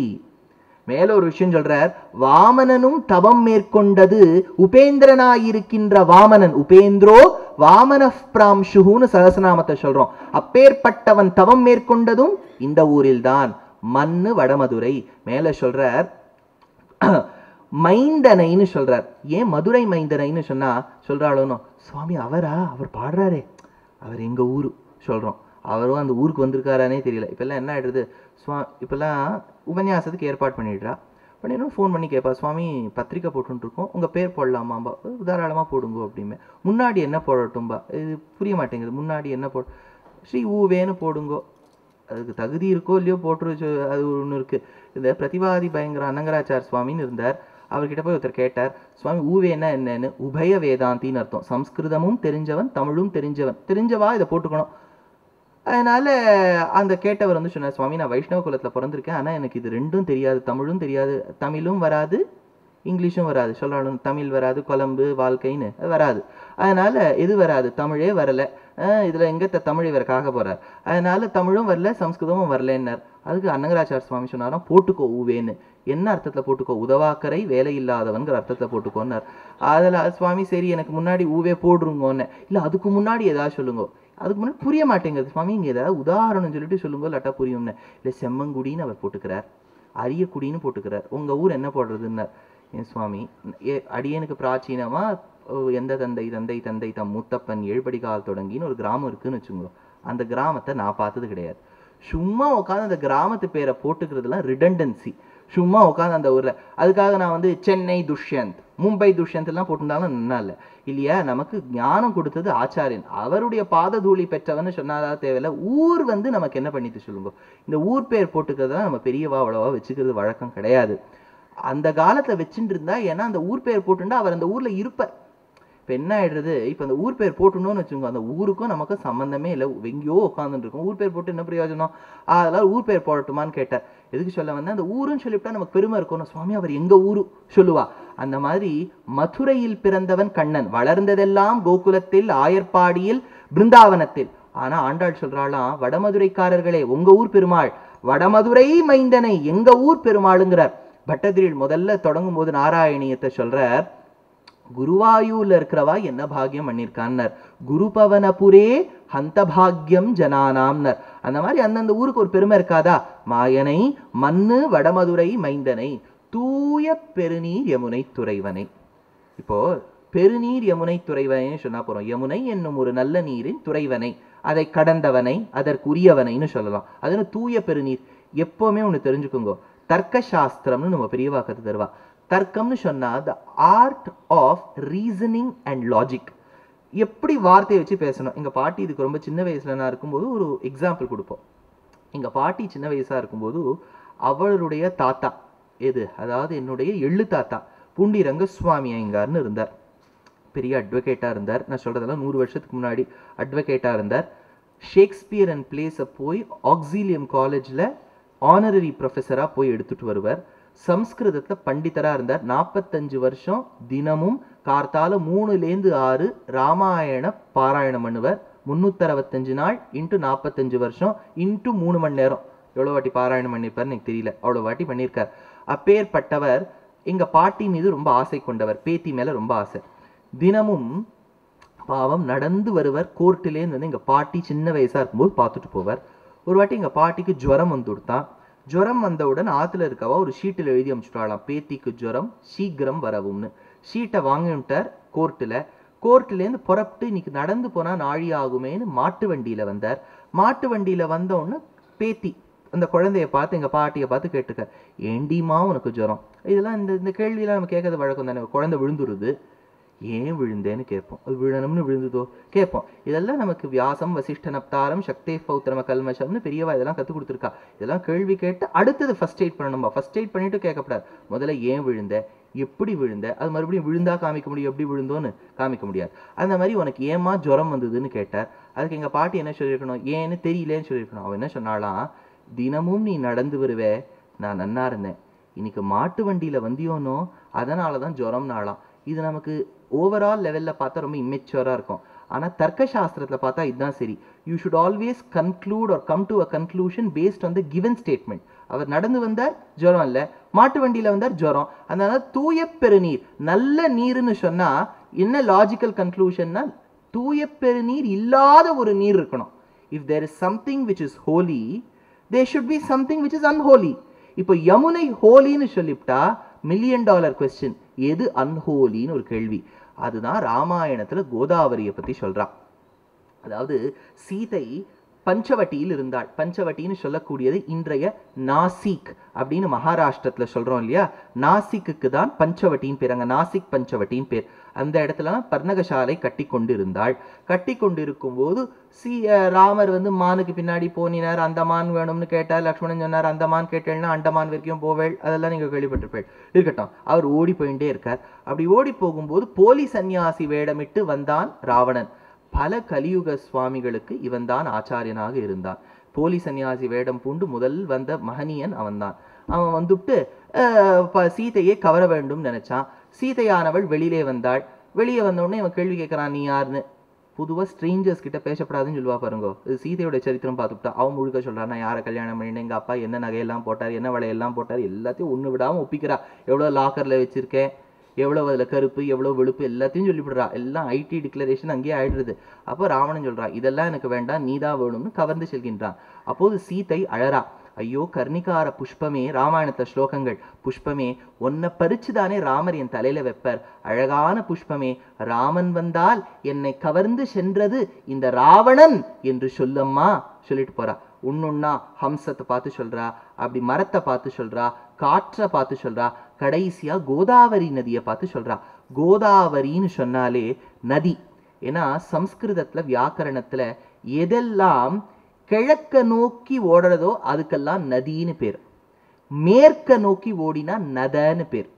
மேல ஒரு விஷயம் சொல்றார். வாமனனும் தவம் மேற்கொண்டது உபேந்திரனாயிருக்கின்ற வாமனன். உபேந்திரோ வாமன பிராம்சுன்னு சகசநாமத்தை சொல்றோம். அப்பேற்பட்டவன் தவம் மேற்கொண்டதும் இந்த ஊரில்தான். மண்ணு வடமதுரை. மேல சொல்றார் மைந்தனைன்னு சொல்றார். ஏன் மதுரை மைந்தனைன்னு சொன்னா சொல்றாளோனோ, சுவாமி அவர் பாடுறாரே, அவர் எங்க ஊரு சொல்றோம். அவரும் அந்த ஊருக்கு வந்திருக்காரானே தெரியல. இப்பெல்லாம் என்ன ஆயிடுது, இப்பெல்லாம் உபன்யாசத்துக்கு ஏற்பாடு பண்ணிடணும். ஃபோன் பண்ணி கேட்பா, சுவாமி பத்திரிக்கை போட்டுருக்கோம், உங்க பேர் போடலாமாம்பா. தாராளமா போடுங்க அப்படிமே. முன்னாடி என்ன போடட்டும்பா, இது புரிய மாட்டேங்குது. முன்னாடி என்ன ஸ்ரீ ஊவேன்னு போடுங்கோ. அதுக்கு தகுதி இருக்கோ இல்லையோ போட்டு அது ஒன்று இருக்கு. இந்த பிரதிவாதி பயங்கர அனங்கராச்சார் சுவாமின்னு இருந்தார். அவர்கிட்ட போய் ஒருத்தர் கேட்டார், சுவாமி ஊவேன்னா என்னன்னு. உபய வேதாந்தின்னு அர்த்தம். சம்ஸ்கிருதமும் தெரிஞ்சவன் தமிழும் தெரிஞ்சவா இதை போட்டுக்கணும். அதனால அந்த கேட்டவர் வந்து சொன்னார், சுவாமி நான் வைஷ்ணவ குலத்துல பிறந்திருக்கேன், ஆனா எனக்கு இது ரெண்டும் தெரியாது, தமிழும் தெரியாது, தமிழும் வராது, இங்கிலீஷும் வராது. சொல்லணும் தமிழ் வராது, கொலம்பு வாழ்க்கைன்னு அது வராது. அதனால எது வராது, தமிழே வரல. இதுல எங்க தமிழ் இவருக்காக போறார். அதனால தமிழும் வரல, சம்ஸ்கிருதமும் வரலன்னார். அதுக்கு அன்னங்கராச்சார சுவாமி சொன்னாராம், போட்டுக்கோ ஊவேன்னு. என்ன அர்த்தத்துல போட்டுக்கோ, உதவாக்கரை வேலை இல்லாதவன்கிற அர்த்தத்துல போட்டுக்கோன்னார். அதில் சுவாமி சரி எனக்கு முன்னாடி ஊவே போடுருங்கோன்னு. இல்லை அதுக்கு முன்னாடி ஏதாவது சொல்லுங்க. அதுக்கு முன்னாடி புரிய மாட்டேங்குது சுவாமி, இங்கே ஏதாவது உதாரணம் சொல்லிட்டு சொல்லுங்க, இல்லாட்டா புரியும்னு. இல்லை செம்மங்குடின்னு அவர் போட்டுக்கிறார், அரியக்குடின்னு போட்டுக்கிறார். உங்க ஊர் என்ன போடுறதுன்னார். என் சுவாமி அடியனுக்கு பிராச்சீனமா எந்த தந்தை தம் மூத்தப்பன் ஏழ்படிகால் தொடங்கின்னு ஒரு கிராமம் இருக்குன்னு வச்சுக்கோங்க. அந்த கிராமத்தை நான் பார்த்தது கிடையாது. சும்மா உட்காந்து அந்த கிராமத்து பேரை போட்டுக்கிறதுலாம் ரிடண்டன்சி. சும்மா உட்காந்து அந்த ஊர்ல அதுக்காக நான் வந்து சென்னை துஷ்யந்த், மும்பை துஷ்யந்த் எல்லாம் போட்டிருந்தாலும் நல்லா இல்லை இல்லையா. நமக்கு ஞானம் கொடுத்தது ஆச்சாரியன், அவருடைய பாததூளி பெற்றவன்னு சொன்னாதான் தேவையில்லை. ஊர் வந்து நமக்கு என்ன பண்ணிட்டு சொல்லுங்க. இந்த ஊர் பேர் போட்டுக்கிறதுலாம் நம்ம பெரியவா அவ்வளவா வச்சுக்கிறது வழக்கம் கிடையாது. அந்த காலத்துல வச்சுட்டு இருந்தா, ஏன்னா அந்த ஊர் பேர் போட்டுண்டா அவர் அந்த ஊர்ல இருப்பார். இப்போ என்ன ஆயிடுறது, இப்போ அந்த ஊர் பேர் போட்டுணும்னு வச்சுக்கோங்க, அந்த ஊருக்கும் நமக்கு சம்மந்தமே இல்லை, எங்கேயோ உட்காந்துட்டு இருக்கும். ஊர் பேர் போட்டு என்ன பிரயோஜனம், அதெல்லாம் ஊர் பேர் போடட்டுமான்னு கேட்டார். எதுக்கு சொல்ல வந்தேன், அந்த ஊருன்னு சொல்லிவிட்டா நமக்கு பெருமை இருக்கணும். சுவாமி அவர் எங்க ஊரு சொல்லுவா. அந்த மாதிரி மதுரையில் பிறந்தவன் கண்ணன், வளர்ந்ததெல்லாம் கோகுலத்தில், ஆயர்பாடியில், பிருந்தாவனத்தில். ஆனா ஆண்டாள் சொல்றாளாம், வடமதுரைக்காரர்களே உங்க ஊர் பெருமாள், வடமதுரை மைந்தனை எங்க ஊர் பெருமாளுங்கிறார். பட்டதிரில் முதல்ல தொடங்கும் போது நாராயணியத்தை சொல்றார், குருவாயூர்ல இருக்கிறவா என்ன பாக்கியம் பண்ணிருக்கான்னர். குருபவனபுரே ஹந்த பாக்யம் ஜனானாம்னர். அந்த மாதிரி அந்தந்த ஊருக்கு ஒரு பெருமை இருக்காதா. மாயனை மண்ணு வடமதுரை மைந்தனை தூய பெருநீர் யமுனை துறைவனை. இப்போ பெருநீர் யமுனை துறைவனை சொன்னா போறோம். யமுனை என்னும் ஒரு நல்ல நீரின் துறைவனை, அதை கடந்தவனை, அதற்குரியவனைன்னு சொல்லலாம். அது தூய பெருநீர். எப்பவுமே ஒண்ணு தெரிஞ்சுக்கோங்க, தர்க்க சாஸ்திரம்னு நம்ம பெரியவா கத்து தருவா. தர்க்கம்னு சொன்னா the art of reasoning and logic. எப்படி வார்த்தையை வச்சு பேசணும். எங்க பாட்டி இதுக்கு ரொம்ப சின்ன வயசுல நான் இருக்கும்போது ஒரு எக்ஸாம்பிள் கொடுப்போம். எங்க பாட்டி சின்ன வயசா இருக்கும்போது அவளுடைய தாத்தா எது, அதாவது என்னுடைய எள்ளு தாத்தா பூண்டி ரங்கசுவாமி ஐயங்கார்னு இருந்தார். பெரிய அட்வொகேட்டா இருந்தார். நான் சொல்றதெல்லாம் 100 வருஷத்துக்கு முன்னாடி அட்வொகேட்டா இருந்தார். ஷேக்ஸ்பியர் அண்ட் பிளேஸை போய் ஆக்ஸிலியம் காலேஜ்ல ஆனரரி ப்ரொஃபஸரா போய் எடுத்துட்டு வருவார். சம்ஸ்கிருதத்துல பண்டிதரா இருந்தார். 45 வருஷம் தினமும் கார்த்தால 3-6 ராமாயண பாராயணம் பண்ணுவார். 365 நாள் இன்ட்டு 45 வருஷம் இன்ட்டு 3 மணி நேரம். எவ்வளவு வாட்டி பாராயணம் பண்ணிருப்பாருன்னு எனக்கு தெரியல, அவ்வளவு வாட்டி பண்ணியிருக்கார். அப்பேற்பட்டவர் எங்க பாட்டி மீது ரொம்ப ஆசை கொண்டவர், பேத்தி மேல ரொம்ப ஆசை. தினமும் பாவம் நடந்து வருவர். கோர்ட்டிலேருந்து வந்து எங்க பாட்டி சின்ன வயசா இருக்கும்போது பார்த்துட்டு போவார். ஒரு வாட்டி எங்க பாட்டிக்கு ஜுரம் வந்து கொடுத்தான். ஜுரம் வந்தவுடன் ஆத்துல இருக்கவா ஒரு ஷீட்டில் எழுதி அனுப்பிச்சுட்டாளாம், பேத்திக்கு ஜுரம் சீக்கிரம் வரவும்னு. ஷீட்டை வாங்கிட்டார் கோர்ட்லேருந்து புறப்பட்டு இன்னைக்கு நடந்து போனா நாழி ஆகுமேன்னு மாட்டு வண்டியில வந்தார். மாட்டு வண்டியில வந்த உடனே பேத்தி அந்த குழந்தைய பார்த்து எங்க பாட்டியை பார்த்து கேட்டுக்க, ஏண்டிமா உனக்கு ஜுரம்? இதெல்லாம் இந்த கேள்வியெல்லாம் நம்ம கேட்கறது வழக்கம் தானே. குழந்தை விழுந்துருது, ஏன் விழுந்தேன்னு கேட்போம். அது விழணும்னு விழுந்துதோ கேட்போம். இதெல்லாம் நமக்கு வியாசம் வசிஷ்ட நப்தாரம் சக்தே பௌத்திரம கல்மஷம்னு பெரியவா இதெல்லாம் கற்றுக் கொடுத்துருக்கா. இதெல்லாம் கேள்வி கேட்டு அடுத்தது ஃபர்ஸ்ட் எய்ட் பண்ணணும்பா. ஃபர்ஸ்ட் எய்ட் பண்ணிட்டு கேட்கப்படாது. முதல்ல ஏன் விழுந்த, எப்படி விழுந்த, அது மறுபடியும் விழுந்தா காமிக்க முடியும், எப்படி விழுந்தோன்னு காமிக்க முடியாது. அந்த மாதிரி உனக்கு ஏமா ஜுரம் வந்ததுன்னு கேட்டார். அதுக்கு எங்க பாட்டி என்ன சொல்லியிருக்கணும், ஏன்னு தெரியலேன்னு சொல்லியிருக்கணும். அவன் என்ன சொன்னாலாம், தினமும் நீ நடந்து வருவே, நான் நன்னா இருந்தேன், இன்னைக்கு மாட்டு வண்டியில வந்தியோனோ அதனாலதான் ஜுரம்னாலாம். இது நமக்கு ஓவரால் லெவல்ல பார்த்தா ரொம்ப இம்மெச்சூரா இருக்கும். ஆனா தர்க்க சாஸ்திரத்துல பார்த்தா இதுதான் சரி. You should always conclude or come to a conclusion based on the given statement. அவர் நடந்து வந்தார் ஜுரம் இல்ல, மாட்டு வண்டியில வந்தார் ஜுரம், அதனால தூய பெருநீர் நல்ல நீர்னு சொன்னா என்ன லாஜிக்கல் கன்க்ளூஷன்னா, தூய பெருநீர் இல்லாத ஒரு நீர் இருக்கணும். If there is something which is holy, there should be something which is unholy. இப்போ யமுனை ஹோலின்னு சொல்லிவிட்டா $1,000,000 கொஸ்டின், எது அன்ஹோலின்னு ஒரு கேள்வி. அதுதான் ராமாயணத்துல கோதாவரியை பத்தி சொல்றான். அதாவது சீதை பஞ்சவட்டியில் இருந்தாள். பஞ்சவட்டின்னு சொல்லக்கூடியது இன்றைய நாசிக் அப்படின்னு மகாராஷ்டிரத்துல சொல்றோம் இல்லையா, நாசிக்கு தான் பஞ்சவட்டின்னு பேர். அங்க நாசிக் பஞ்சவட்டின்னு பேர். அந்த இடத்துல பர்ணகசாலை கட்டி கொண்டு இருந்தாள். கட்டி கொண்டு இருக்கும் போது ராமர் மானுக்கு பின்னாடி போனினார். அந்த மான் வேணும்னு கேட்டார். லக்ஷ்மணன் சொன்னார், அந்த மான் கேட்டேன்னா அண்டமான் வரைக்கும் போவேள், அதெல்லாம் நீங்க கேள்விப்பட்டிருப்பேள். இருக்கட்டும், அவர் ஓடி போயிட்டே இருக்கார். அப்படி ஓடி போகும்போது போலி சன்னியாசி வேடமிட்டு வந்தான் ராவணன். பல கலியுக சுவாமிகளுக்கு இவன் தான் ஆச்சாரியனாக இருந்தான். போலி சன்னியாசி வேடம் பூண்டு முதல் வந்த மகனியன் அவன்தான். அவன் வந்துட்டு சீதையை கவர வேண்டும் நினைச்சான். சீதையானவள் வெளியிலே வந்தாள். வெளியே வந்த உடனே இவன் கேள்வி கேட்கறான், நீ யாருன்னு. பொதுவா ஸ்ட்ரேஞ்சர்ஸ் கிட்ட பேசப்படாதுன்னு சொல்லுவா பாருங்க. இது சீதையோட சரித்திரம் பார்த்துட்டா அவன் முழுக்க சொல்றான், நான் யாரை கல்யாணம் பண்ணினேன், எங்க அப்பா என்ன நகையெல்லாம் போட்டார், என்ன வளையெல்லாம் போட்டார், எல்லாத்தையும் ஒண்ணு விடாம ஒப்பிக்கிறா. எவ்வளவு லாக்கர்ல வச்சிருக்கேன், எவ்வளவு அதுல கருப்பு எவ்வளவு வெளுப்பு எல்லாத்தையும் சொல்லிவிடுறா. எல்லாம் ஐடி டிக்ளரேஷன் அங்கேயே ஆயிடுறது. அப்போ ராவணன் சொல்றான், இதெல்லாம் எனக்கு வேண்டாம், நீதான் வேணும்னு கவர்ந்து செல்கின்றான். அப்போது சீதை அழறா, ஐயோ கர்ணிகார புஷ்பமே, ராமாயணத்துல ஸ்லோகங்கள், புஷ்பமே ஒன்ன பறிச்சுதானே ராமர் என் தலையில வைப்பர், அழகான புஷ்பமே, ராமன் வந்தால் என்னை கவர்ந்து சென்றது இந்த ராவணன் என்று சொல்லம்மா சொல்லிட்டு போறா. ஒன்னொன்னா ஹம்சத்தை பார்த்து சொல்றா, அப்படி மரத்தை பார்த்து சொல்றா, காற்றை பார்த்து சொல்றா, கடைசியா கோதாவரி நதியை பார்த்து சொல்றா. கோதாவரின்னு சொன்னாலே நதி. ஏன்னா சம்ஸ்கிருதத்துல வியாக்கரணத்துல எதெல்லாம் கிழக்க நோக்கி ஓடுறதோ அதுக்கெல்லாம் நதின்னு பேர், மேற்க நோக்கி ஓடினா நதன்னு பேர்.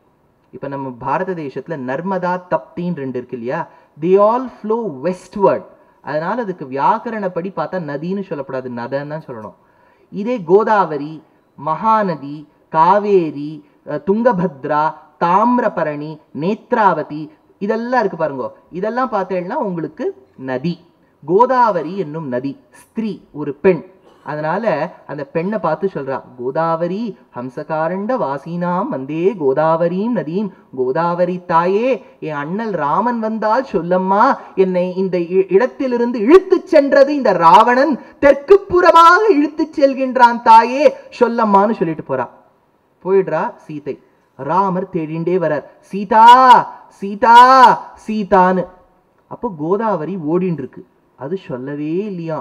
இப்ப நம்ம பாரத தேசத்துல நர்மதா தப்தின்னு 2 இருக்கு இல்லையா, they all flow westward. அதனால அதுக்கு வியாக்கரணப்படி பார்த்தா நதின்னு சொல்லப்படாது, நதன்னு தான் சொல்லணும். இதே கோதாவரி, மகாநதி, காவேரி, துங்கபத்ரா, தாமிரபரணி, நேத்ராவதி இதெல்லாம் இருக்கு பாருங்க. இதெல்லாம் பார்த்தேன்னா உங்களுக்கு நதி. கோதாவரி என்னும் நதி ஸ்திரீ, ஒரு பெண். அதனால அந்த பெண்ணை பார்த்து சொல்றா, கோதாவரி ஹம்சகாரண்ட வாசீனாம் வந்தே கோதாவரீம் நதீம், கோதாவரி தாயே என் அண்ணல் ராமன் வந்தால் சொல்லம்மா, என்னை இந்த இடத்திலிருந்து இழுத்து சென்றது இந்த ராவணன், தெற்கு புறமாக இழுத்து செல்கின்றான் தாயே சொல்லம்மான்னு சொல்லிட்டு போறா. போயிடுறா சீதை. ராமர் தேடிண்டே வரார், சீதா சீதா சீதான்னு. அப்போ கோதாவரி ஓடின்னு இருக்கு. அது சொல்லவே இல்லையா,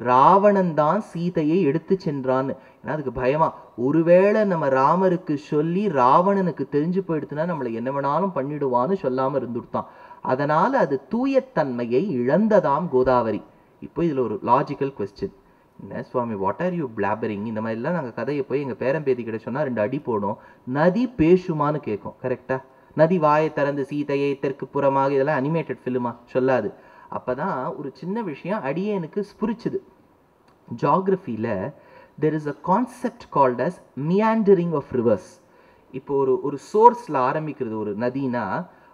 ராவணன் தான் சீதையை எடுத்து சென்றான்னு. ஏன்னா அதுக்கு பயமா, ஒருவேளை நம்ம ராமருக்கு சொல்லி ராவணனுக்கு தெரிஞ்சு போயிடுத்துனா நம்மளை என்ன வேணாலும் பண்ணிடுவான்னு சொல்லாம இருந்துட்டான். அதனால அது தூயத்தன்மையை இழந்ததாம் கோதாவரி. இப்போ இதுல ஒரு லாஜிக்கல் கொஸ்டின், என்ன சுவாமி வாட் ஆர் யூ பிளாபரிங், இந்த மாதிரிலாம் நாங்கள் கதையை போய் எங்கள் பேரம்பேதி கிட்ட சொன்னால் 2 அடி போடும், நதி பேசுமான்னு கேட்கும். கரெக்டா? நதி வாயை திறந்து சீதையை தெற்கு புறமாக, இதெல்லாம் அனிமேட்டட் ஃபிலிமா சொல்லாது. அப்பதான் ஒரு சின்ன விஷயம் அடியேனுக்கு ஸ்புரிச்சுது. ஜியாகிரஃபியில் there is a concept called as meandering of rivers. இப்போ ஒரு சோர்ஸில் ஆரம்பிக்கிறது ஒரு நதினா,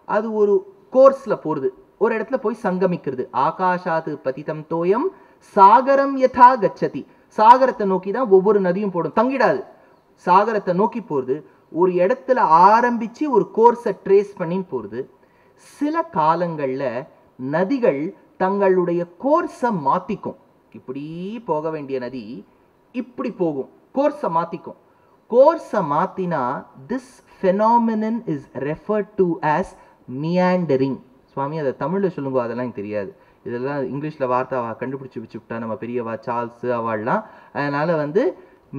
அது ஒரு கோர்ஸில் போகிறது, ஒரு இடத்துல போய் சங்கமிக்கிறது. ஆகாஷாத்து பதிதம் தோயம் சாகரம் யதா கச்சதி, சாகரத்தை நோக்கி தான் ஒவ்வொரு நதியும் போடும், தங்கிடாது, சாகரத்தை நோக்கி போகிறது. ஒரு இடத்துல ஆரம்பிச்சு ஒரு கோர்ஸை ட்ரேஸ் பண்ணி போகிறது. சில காலங்கள்ல நதிகள் தங்களுடைய கோர்ஸை மாத்திக்கும். இப்படி போக வேண்டிய நதி இப்படி போகும், கோர்ஸை மாத்திக்கும். கோர்ஸை மாத்தினா this phenomenon is referred to as meandering. சுவாமி அதை தமிழில் சொல்லுங்க, அதெல்லாம் எனக்கு தெரியாது, இதெல்லாம் இங்கிலீஷில் வார்த்தை கண்டுபிடிச்சி வச்சுவிட்டா நம்ம பெரியவா சார்ல்ஸ் அவள்லாம். அதனால்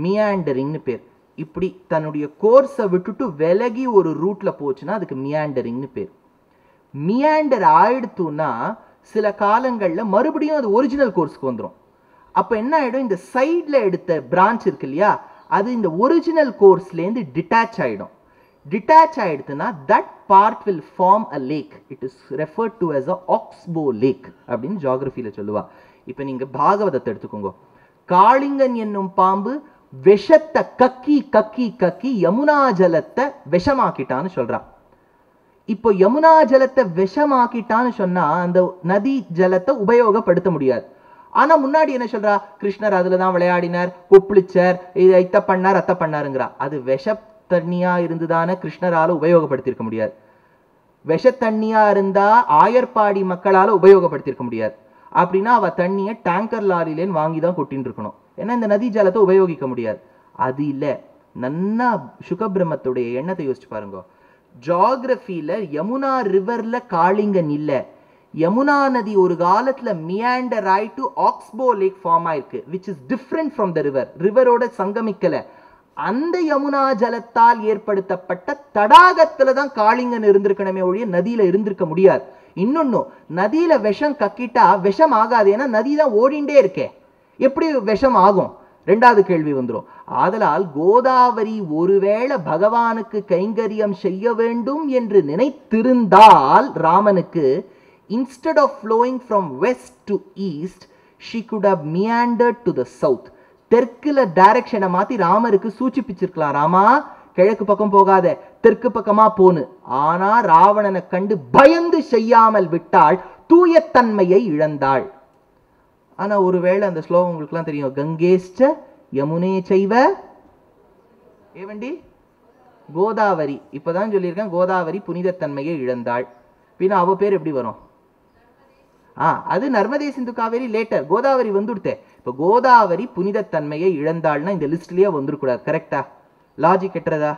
மியாண்டரிங்னு பேர். இப்படி தன்னுடைய கோர்ஸை விட்டுட்டு விலகி ஒரு ரூட்டில் போச்சுன்னா அதுக்கு மியாண்டரிங்னு பேர். மியாண்டர் ஆயிடுத்துன்னா சில காலங்களில் மறுபடியும் அது ஒரிஜினல் கோர்ஸ்க்கு வந்துடும். அப்போ என்ன ஆகிடும், இந்த சைடில் எடுத்த பிரான்ச் இருக்கு இல்லையா, அது இந்த ஒரிஜினல் கோர்ஸ்லேருந்து டிட்டாச் ஆகிடும். டிட்டாச் ஆயிடுதுன்னா that part will form a lake. It is referred to as a oxbow lake அப்படின்னு ஜியோகிராஃபியில் சொல்லுவா. இப்போ நீங்க பாகவதத்தை எடுத்துக்கோங்க. காளிங்கன் என்னும் பாம்பு விஷத்தை கக்கி கக்கி கக்கி யமுனா ஜலத்தை விஷமாக்கிட்டான்னு சொல்றான். இப்போ யமுனா ஜலத்தை விஷமாக்கிட்டான்னு சொன்னா அந்த நதி ஜலத்தை உபயோகப்படுத்த முடியாது. ஆனா முன்னாடி என்ன சொல்றா, கிருஷ்ணர் அதுலதான் விளையாடினார், கொப்பளிச்சார், இத்த பண்ணார் அத்த பண்ணாருங்கிறா. அது விஷ தண்ணியா இருந்துதான கிருஷ்ணரால உபயோகப்படுத்திருக்க முடியாது. விஷ தண்ணியா இருந்தா ஆயர்பாடி மக்களால உபயோகப்படுத்திருக்க முடியாது. அப்படின்னா அவ தண்ணியை டேங்கர் லாரிலேன்னு வாங்கி தான் கொட்டின்னு இருக்கணும். ஏன்னா இந்த நதி ஜலத்தை உபயோகிக்க முடியாது. அது இல்லை, நன்னா சுகபிரமத்துடைய எண்ணத்தை யோசிச்சு பாருங்க. ஜியோகிராஃபியில யமுனா ரிவர்ல காளிங்கன் இல்லை. யமுனா நதி ஒரு காலத்துல மியாண்டர் ஆயிட்டு ஆக்ஸ்போ லேக் ஃபார்ம் ஆயிருக்கு, which is different from the river. ரிவரோட சங்கமிக்கல. அந்த யமுனா ஜலத்தால் ஏற்படுத்தப்பட்ட தடாகத்துல தான் காளிங்கன் இருந்திருக்கணுமே ஒழிய நதியில இருந்திருக்க முடியாது. இன்னொன்னு, நதியில விஷம் கக்கிட்டா விஷம் ஆகாது, ஏன்னா நதி தான் ஓடிண்டே இருக்கே, எப்படி விஷம் ஆகும்? ரெண்டாவது கேள்வி வந்துடும். ஆதலால் கோதாவரி ஒருவேளை பகவானுக்கு கைங்கரியம் செய்ய வேண்டும் என்று நினைத்திருந்தால் ராமனுக்கு, instead of flowing from west to east, she could have meandered to the south. தெற்குல டைரக்ஷனை மாத்தி ராமருக்கு சூச்சிப்பிச்சிருக்கலாம், ராமா கிழக்கு பக்கம் போகாத தெற்கு பக்கமா போனு. ஆனா ராவணனை கண்டு பயந்து செய்யாமல் விட்டாள், தூயத்தன்மையை இழந்தாள். ஆனா ஒருவேளை அந்த ஸ்லோகம் உங்களுக்கு எல்லாம் தெரியும், கங்கேஷ்ட யமுனே செய்வ ஏவண்டி கோதாவரி. இப்பதான் சொல்லியிருக்கேன், கோதாவரி புனிதத்தன்மையை இழந்தாள். பின்ன அவ பேர் எப்படி வரும்? அது நர்மதே சிந்து காவேரி லேட்டர், கோதாவரி வந்துடுத்தே. இப்போ கோதாவரி புனிதத்தன்மையை இழந்தாள்னா இந்த லிஸ்ட்லயே வந்துடக்கூடாது. கரெக்டா? லாஜிக் எட்டுறதா?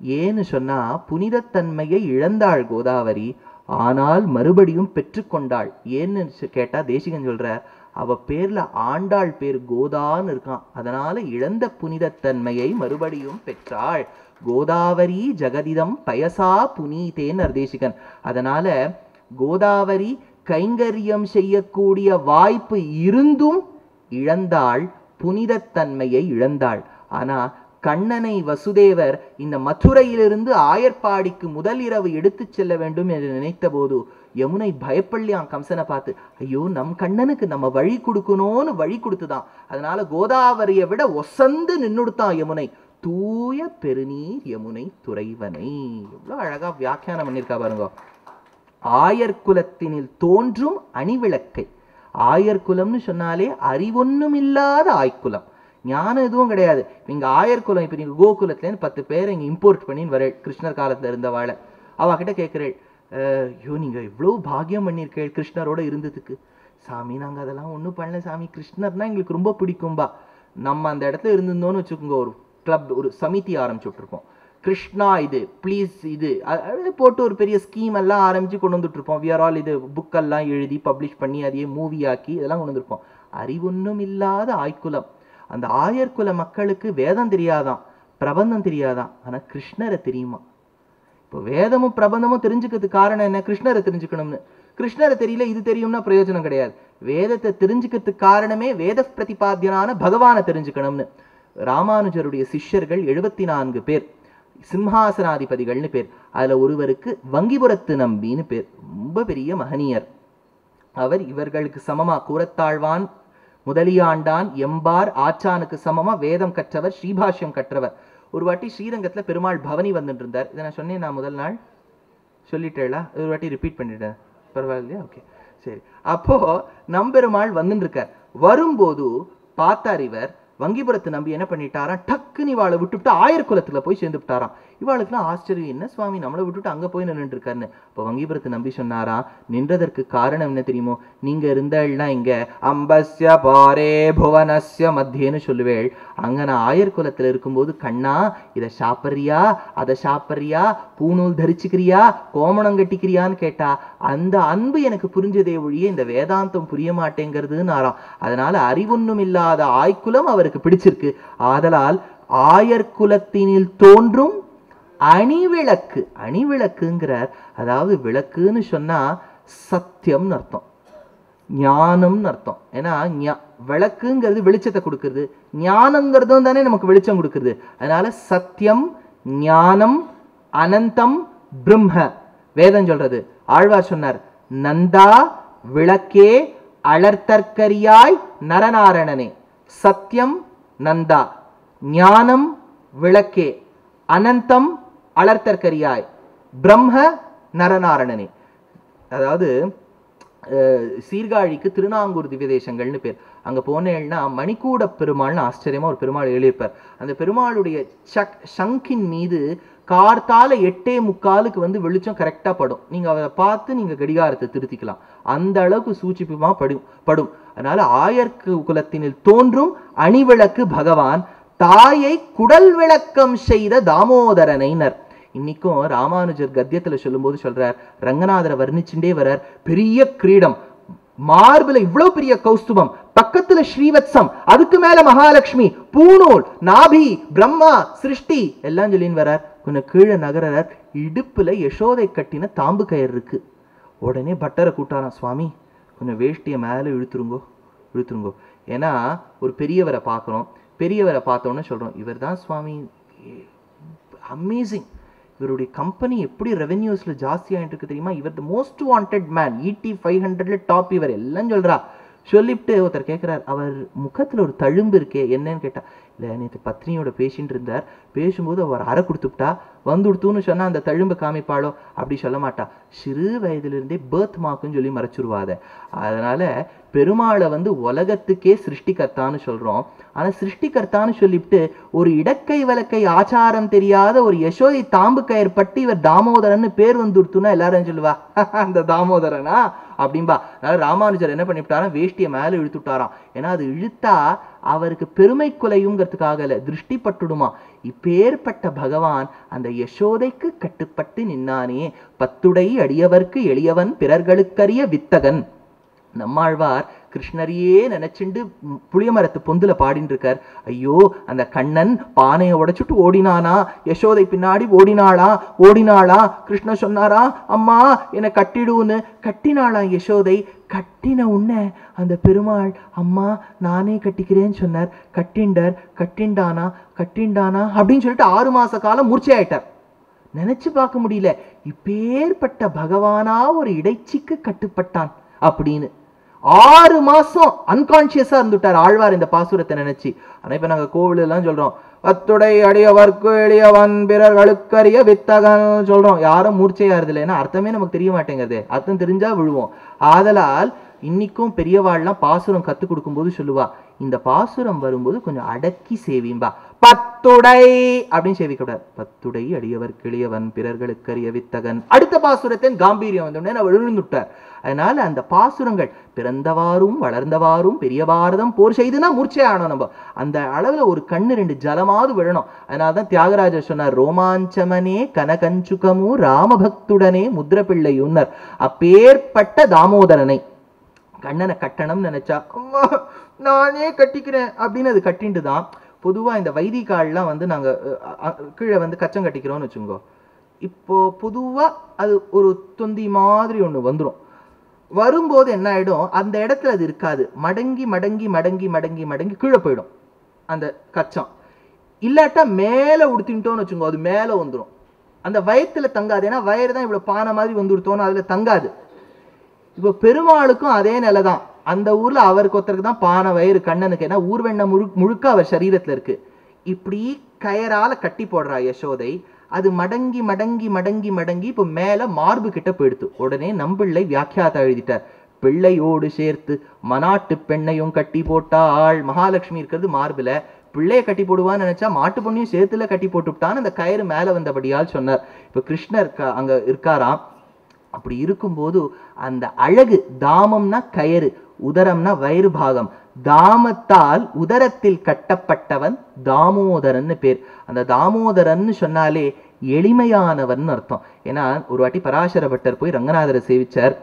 ஏன்னு சொன்னா புனிதத்தன்மையை இழந்தாள் கோதாவரி, ஆனால் மறுபடியும் பெற்றுக்கொண்டாள். ஏன்னு கேட்டா தேசிகன் சொல்ற, அவ பேர்ல ஆண்டாள் பேர் கோதான்னு இருக்கான், அதனால இழந்த புனிதத்தன்மையை மறுபடியும் பெற்றாள். கோதாவரி ஜெகதிதம் பயசா புனீதேன்னு தேசிகன். அதனால கோதாவரி கைங்கரியம் செய்யக்கூடிய வாய்ப்பு இருந்தும் இழந்தாள், புனிதத்தன்மையை இழந்தாள். ஆனா கண்ணனை வசுதேவர் இந்த மதுரையிலிருந்து ஆயர்பாடிக்கு முதல் இரவு எடுத்து செல்ல வேண்டும் என்று நினைத்த போது யமுனை பயப்பள்ளியான் கம்சனை பார்த்து, ஐயோ நம் கண்ணனுக்கு நம்ம வழி கொடுக்கணும்னு வழி கொடுத்துதான். அதனால கோதாவரியை விட ஒசந்து நின்னுடுத்தான் யமுனை. தூய பெருநீர் யமுனை துறைவனை. எவ்வளவு அழகா வியாக்கியானம் பண்ணியிருக்கா பாருங்க. ஆயர்குலத்தினில் தோன்றும் அணிவிளக்கை. ஆயர்குலம்னு சொன்னாலே அறிவொன்னும் இல்லாத ஆய்குலம், ஞானம் எதுவும் கிடையாது. நீங்க ஆயர்குலம், இப்ப நீங்க கோகுலத்துலேருந்து 10 பேரை இங்க இம்போர்ட் பண்ணி வர கிருஷ்ணர் காலத்துல இருந்தவாளை அவகிட்ட கேட்கிறேள், ஐயோ நீங்க இவ்வளவு பாக்கியம் பண்ணியிருக்கேள் கிருஷ்ணரோட இருந்ததுக்கு. சாமி நாங்க அதெல்லாம் ஒன்றும் பண்ணல சாமி, கிருஷ்ணர்னா எங்களுக்கு ரொம்ப பிடிக்கும்பா. நம்ம அந்த இடத்துல இருந்திருந்தோன்னு வச்சுக்கோங்க, ஒரு கிளப் ஒரு சமிதி ஆரம்பிச்சு விட்டுருப்போம், கிருஷ்ணா இது ப்ளீஸ் இது போட்டு ஒரு பெரிய ஸ்கீம் எல்லாம் ஆரம்பிச்சு கொண்டு வந்துட்டு இருப்போம். வி ஆர் ஆல் இது புக்கெல்லாம் எழுதி பப்ளிஷ் பண்ணி அதையே மூவி ஆக்கி இதெல்லாம் கொண்டு வந்திருப்போம். அறிவொன்னும் இல்லாத ஆய்குலம். அந்த ஆயர்குல மக்களுக்கு வேதம் தெரியாதான், பிரபந்தம் தெரியாதான், ஆனா கிருஷ்ணரை தெரியுமா. இப்போ வேதமும் பிரபந்தமும் தெரிஞ்சுக்கிறதுக்கு காரணம் என்ன? கிருஷ்ணரை தெரிஞ்சுக்கணும்னு. கிருஷ்ணரை தெரியல இது தெரியும்னா பிரயோஜனம் கிடையாது. வேதத்தை தெரிஞ்சுக்கிறதுக்கு காரணமே வேத பிரதிபாத்தியனான பகவானை தெரிஞ்சுக்கணும்னு. ராமானுஜருடைய சிஷ்யர்கள் 74 பேர், சிம்ஹாசனாதிபதிகள்னு பேர். அதுல ஒருவருக்கு வங்கிபுரத்து நம்பின்னு பேர், ரொம்ப பெரிய மகனியர். அவர் இவர்களுக்கு சமமா கூரத்தாழ்வான், முதலியாண்டான், எம்பார், ஆச்சானுக்கு சமமா வேதம் கற்றவர், ஸ்ரீபாஷ்யம் கற்றவர். ஒரு வாட்டி ஸ்ரீரங்கத்துல பெருமாள் பவனி வந்துட்டு இருந்தார். இதை நான் சொன்னேன், நான் முதல் நாள் சொல்லிட்டேளா? ஒரு வாட்டி ரிப்பீட் பண்ணிட்டேன், பரவாயில்லையா? ஓகே சரி. அப்போ நம்பெருமாள் வந்துட்டு இருக்கார். வரும்போது பார்த்தார் இவர், வங்கிபுரத்து நம்பி என்ன பண்ணிட்டாராம், டக்குன்னு இவாளை விட்டுவிட்டு ஆயர்குலத்துல போய் சேர்ந்துட்டாராம். இவாளுக்குலாம் ஆச்சரியம், என்ன சுவாமி நம்மளை விட்டுட்டு அங்க போய் நின்றுட்டு இருக்காருன்னு. இப்போ வங்கிபுரத்து நம்பி சொன்னாராம், நின்றதற்கு காரணம் என்ன தெரியுமோ, நீங்க இருந்தாள்னா இங்க அம்பஸ்ய பாரே புவனஸ்ய மத்தியன்னு சொல்லுவேள். அங்க நான் ஆயர்குலத்துல இருக்கும்போது கண்ணா இதை சாப்பிட்றியா அதை சாப்பிட்றியா, பூநூல் தரிச்சுக்கிறியா கோமணம் கட்டிக்கிறியான்னு கேட்டா அந்த அன்பு எனக்கு புரிஞ்சதே ஒழிய இந்த வேதாந்தம் புரிய மாட்டேங்கிறதுன்னு ஆறாம். அதனால அறிவொன்னும் இல்லாத ஆய்குலம் அவருக்கு பிடிச்சிருக்கு. ஆதலால் ஆயர்குலத்தினில் தோன்றும் அணிவிளக்கு, அணிவிளக்குங்கிறார். அதாவது விளக்குன்னு சொன்னா சத்தியம்னு அர்த்தம், ஞானம்னு அர்த்தம். ஏன்னா விளக்குங்கிறது வெளிச்சத்தை கொடுக்குறது, ஞானங்கிறதும் தானே நமக்கு வெளிச்சம் கொடுக்குறது. அதனால சத்தியம், ஞானம், அனந்தம், பிரம்ம வேதம் சொல்றது. ஆழ்வார் சொன்னார், நந்தா விளக்கே அலர்த்தற்கரியாய் நரநாரணனே. சத்தியம் நந்தா, ஞானம் விளக்கே, அனந்தம் அலர்த்தற்கரியாய், பிரம்ம நரநாரணனே. அதாவது சீர்காழிக்கு திருநாங்கூர் திவ்ய தேசங்கள்னு பேர். அங்க போனேன்னா மணிக்கூட பெருமாள்னு ஆச்சரியமா ஒரு பெருமாள் எழுதியிருப்பார். அந்த பெருமாளுடைய சங்கின் மீது கார்த்தால 8:45 வந்து வெளிச்சம் கரெக்டா படும். நீங்க அவரை பார்த்து நீங்க கடிகாரத்தை திருத்திக்கலாம், அந்த அளவுக்கு சூச்சிப்புமா படும். அதனால ஆயர்க்கு குலத்தினில் தோன்றும் அணிவிளக்கு பகவான், தாயை குடல் விளக்கம் செய்த தாமோதரனைனர். இன்னைக்கும் ராமானுஜர் கத்தியத்துல சொல்லும் போது சொல்றார், ரங்கநாதரை வர்ணிச்சுட்டே வர்றார். பெரிய கிரீடம், மார்பில இவ்வளவு பெரிய கௌஸ்துபம், பக்கத்துல ஸ்ரீவத்சம், அதுக்கு மேல மகாலட்சுமி, பூநூல், நாபி, பிரம்மா, சிருஷ்டி எல்லாம் சொல்லின்னு வர்றார். கொஞ்சம் கீழே நகரார், இடுப்புல யசோதை கட்டின தாம்பு கயிறு இருக்கு. உடனே பட்டரை கூட்டாராம், சுவாமி கொஞ்சம் வேஷ்டியை மேல இழுத்துருங்கோ. ஏன்னா ஒரு பெரியவரை பார்க்குறோம், பெரியவரை பார்த்தோன்னு சொல்றோம், இவர் தான் சுவாமி, அமேசிங், இவருடைய கம்பெனி எப்படி ரெவென்யூஸ்ல ஜாஸ்தி ஆகிட்டு இருக்கு தெரியுமா, இவர் the most wanted man, ET 500ல டாப், இவர் எல்லாம் சொல்றா. சொல்லிவிட்டு ஒருத்தர் கேட்கிறார், அவர் முகத்துல ஒரு தழும்பு இருக்கே என்னன்னு கேட்டா, இல்லை நேற்று பத்னியோட பேசிட்டு இருந்தார், பேசும்போது அவர் அரை கொடுத்துட்டா வந்துடுத்துன்னு சொன்னா அந்த தழும்பு காமிப்பாளோ, அப்படி சொல்ல மாட்டா. சிறு வயதிலிருந்தே பேர்த் மார்க்குன்னு சொல்லி மறைச்சிருவாத. அதனால பெருமாளை வந்து உலகத்துக்கே சிருஷ்டிகர்த்தான்னு சொல்றோம். ஆனா சிருஷ்டிகர்த்தான்னு சொல்லிவிட்டு ஒரு இடக்கை வலக்கை ஆச்சாரம் தெரியாத ஒரு யசோதை தாம்பு கயிறு பட்டி இவர் தாமோதரன்னு பேர் வந்துடுத்துன்னா எல்லாரும் சொல்லுவா, அந்த தாமோதரனா அப்படின்பா. அதனால ராமானுஜர் என்ன பண்ணிவிட்டாராம், வேஷ்டியை மேல இழுத்துட்டாராம். ஏன்னா அது இழுத்தா அவருக்கு பெருமை குலையுங்கிறதுக்காக இல்ல, திருஷ்டி பட்டுடுமா. இப்பேற்பட்ட பகவான் அந்த யசோதைக்கு கட்டுப்பட்டு நின்னானே, பத்துடை அடியவர்க்கு எளியவன் பிறர்களுக்கரிய வித்தகன். நம்மாழ்வார் கிருஷ்ணரையே நினைச்சுண்டு புளியமரத்து பொந்துல பாடின்னு இருக்கார். ஐயோ அந்த கண்ணன் பானையை உடைச்சுட்டு ஓடினானா, யசோதை பின்னாடி ஓடினாளா. கிருஷ்ணன் சொன்னாரா, அம்மா என்னை கட்டிடுன்னு. கட்டினாளாம் யசோதை. கட்டின உன்ன அந்த பெருமாள், அம்மா நானே கட்டிக்கிறேன்னு சொன்னார். கட்டிண்டானா அப்படின்னு சொல்லிட்டு 6 மாச காலம் மூர்ச்சையாயிட்டார். நினைச்சு பார்க்க முடியல, இப்பேற்பட்ட பகவானா ஒரு இடைச்சிக்கு கட்டுப்பட்டான் அப்படின்னு. 6 மாசம் அன்கான்சியஸா இருந்துட்டார் ஆழ்வார் இந்த பாசுரத்தை நினைச்சு. ஆனா இப்ப நாங்க கோவில் எல்லாம் சொல்றோம், பத்துடை அடியவர்க்கு எளியவன் பிறர்களுக்கரிய வித்தகன் சொல்றோம். யாரும் மூர்ச்சையாருது இல்லை, ஏன்னா அர்த்தமே நமக்கு தெரிய மாட்டேங்குது. அர்த்தம் தெரிஞ்சா விழுவோம். ஆதலால் இன்னைக்கும் பெரியவாள்லாம் பாசுரம் கத்து கொடுக்கும் போது சொல்லுவா, இந்த பாசுரம் வரும்போது கொஞ்சம் அடக்கி சேவிம்பா. பத்துடை அப்படின்னு சேவிக்கூடாது. பத்துடை அடியவர்க்கு எளியவன் பிறர்களுக்கரிய வித்தகன். அடுத்த பாசுரத்தின் காம்பீரியம் வந்தோடனே நான் விழுந்துட்டார். அதனால அந்த பாசுரங்கள் பிறந்தவாறும் வளர்ந்தவாறும் பெரிய பாரதம் போர் செய்துனா மூர்ச்சையானோம். நம்ம அந்த அளவுல ஒரு கண்ணு 2 ஜலமாவது விழணும். அதனால்தான் தியாகராஜர் சொன்னார், ரோமாஞ்சமனே கனகஞ்சுகமு ராமபக்துடனே முத்திர பிள்ளையுன்னர். அப்பேற்பட்ட தாமோதரனை கண்ணனை கட்டணம் நினைச்சா, அம்மா நானே கட்டிக்கிறேன் அப்படின்னு அது கட்டிட்டு தான். பொதுவா இந்த வைதிகால்லாம் வந்து நாங்க கீழே வந்து கச்சம் கட்டிக்கிறோம்னு வச்சுங்கோ. இப்போ பொதுவா அது ஒரு தொந்தி மாதிரி ஒண்ணு வந்துடும். வரும்போது என்ன ஆயிடும், அந்த இடத்துல அது இருக்காது. மடங்கி மடங்கி மடங்கி மடங்கி மடங்கி கீழே போயிடும் அந்த கச்சம். இல்லாட்டா மேல உடுத்திட்டோம்னு வச்சுக்கோ, அது மேல வந்துடும். அந்த வயத்துல தங்காது. ஏன்னா வயறு தான் இவ்வளவு பானை மாதிரி வந்துடுத்தோன்னு அதுல தங்காது. இப்போ பெருமாளுக்கும் அதே நிலைதான். அந்த ஊர்ல அவருக்கு ஒருத்தருக்கு தான் பானை வயிறு கண்ணனுக்கு. ஏன்னா ஊர்வெண்ண முழுக்க அவர் சரீரத்துல இருக்கு. இப்படி கயரால கட்டி போடுறா யசோதை. அது மடங்கி மடங்கி மடங்கி மடங்கி இப்போ மேல மார்பு கிட்ட போயிடுத்து. உடனே நம்பிள்ளை வியாக்கியாத்தா எழுதிட்டார், பிள்ளையோடு சேர்த்து மனாட்டு பெண்ணையும் கட்டி போட்டாள். மகாலட்சுமி இருக்கிறது மார்பில, பிள்ளைய கட்டி போடுவான்னு நினைச்சா மாட்டு பொண்ணையும் சேர்த்துல கட்டி போட்டுவிட்டான்னு அந்த கயிறு மேல வந்தபடியால் சொன்னார். இப்ப கிருஷ்ணர் அங்க இருக்காராம். அப்படி இருக்கும்போது அந்த அழகு, தாமம்னா கயிறு, உதரம்னா வயிறு பாகம், தாமத்தால் உதரத்தில் கட்டப்பட்டவன் தாமோதரன் பேர். அந்த தாமோதரன் சொன்னாலே எளிமையானவன் அர்த்தம். ஏன்னா ஒரு வாட்டி பராசர பட்டர் போய் ரங்கநாதரை சேவிச்சார்.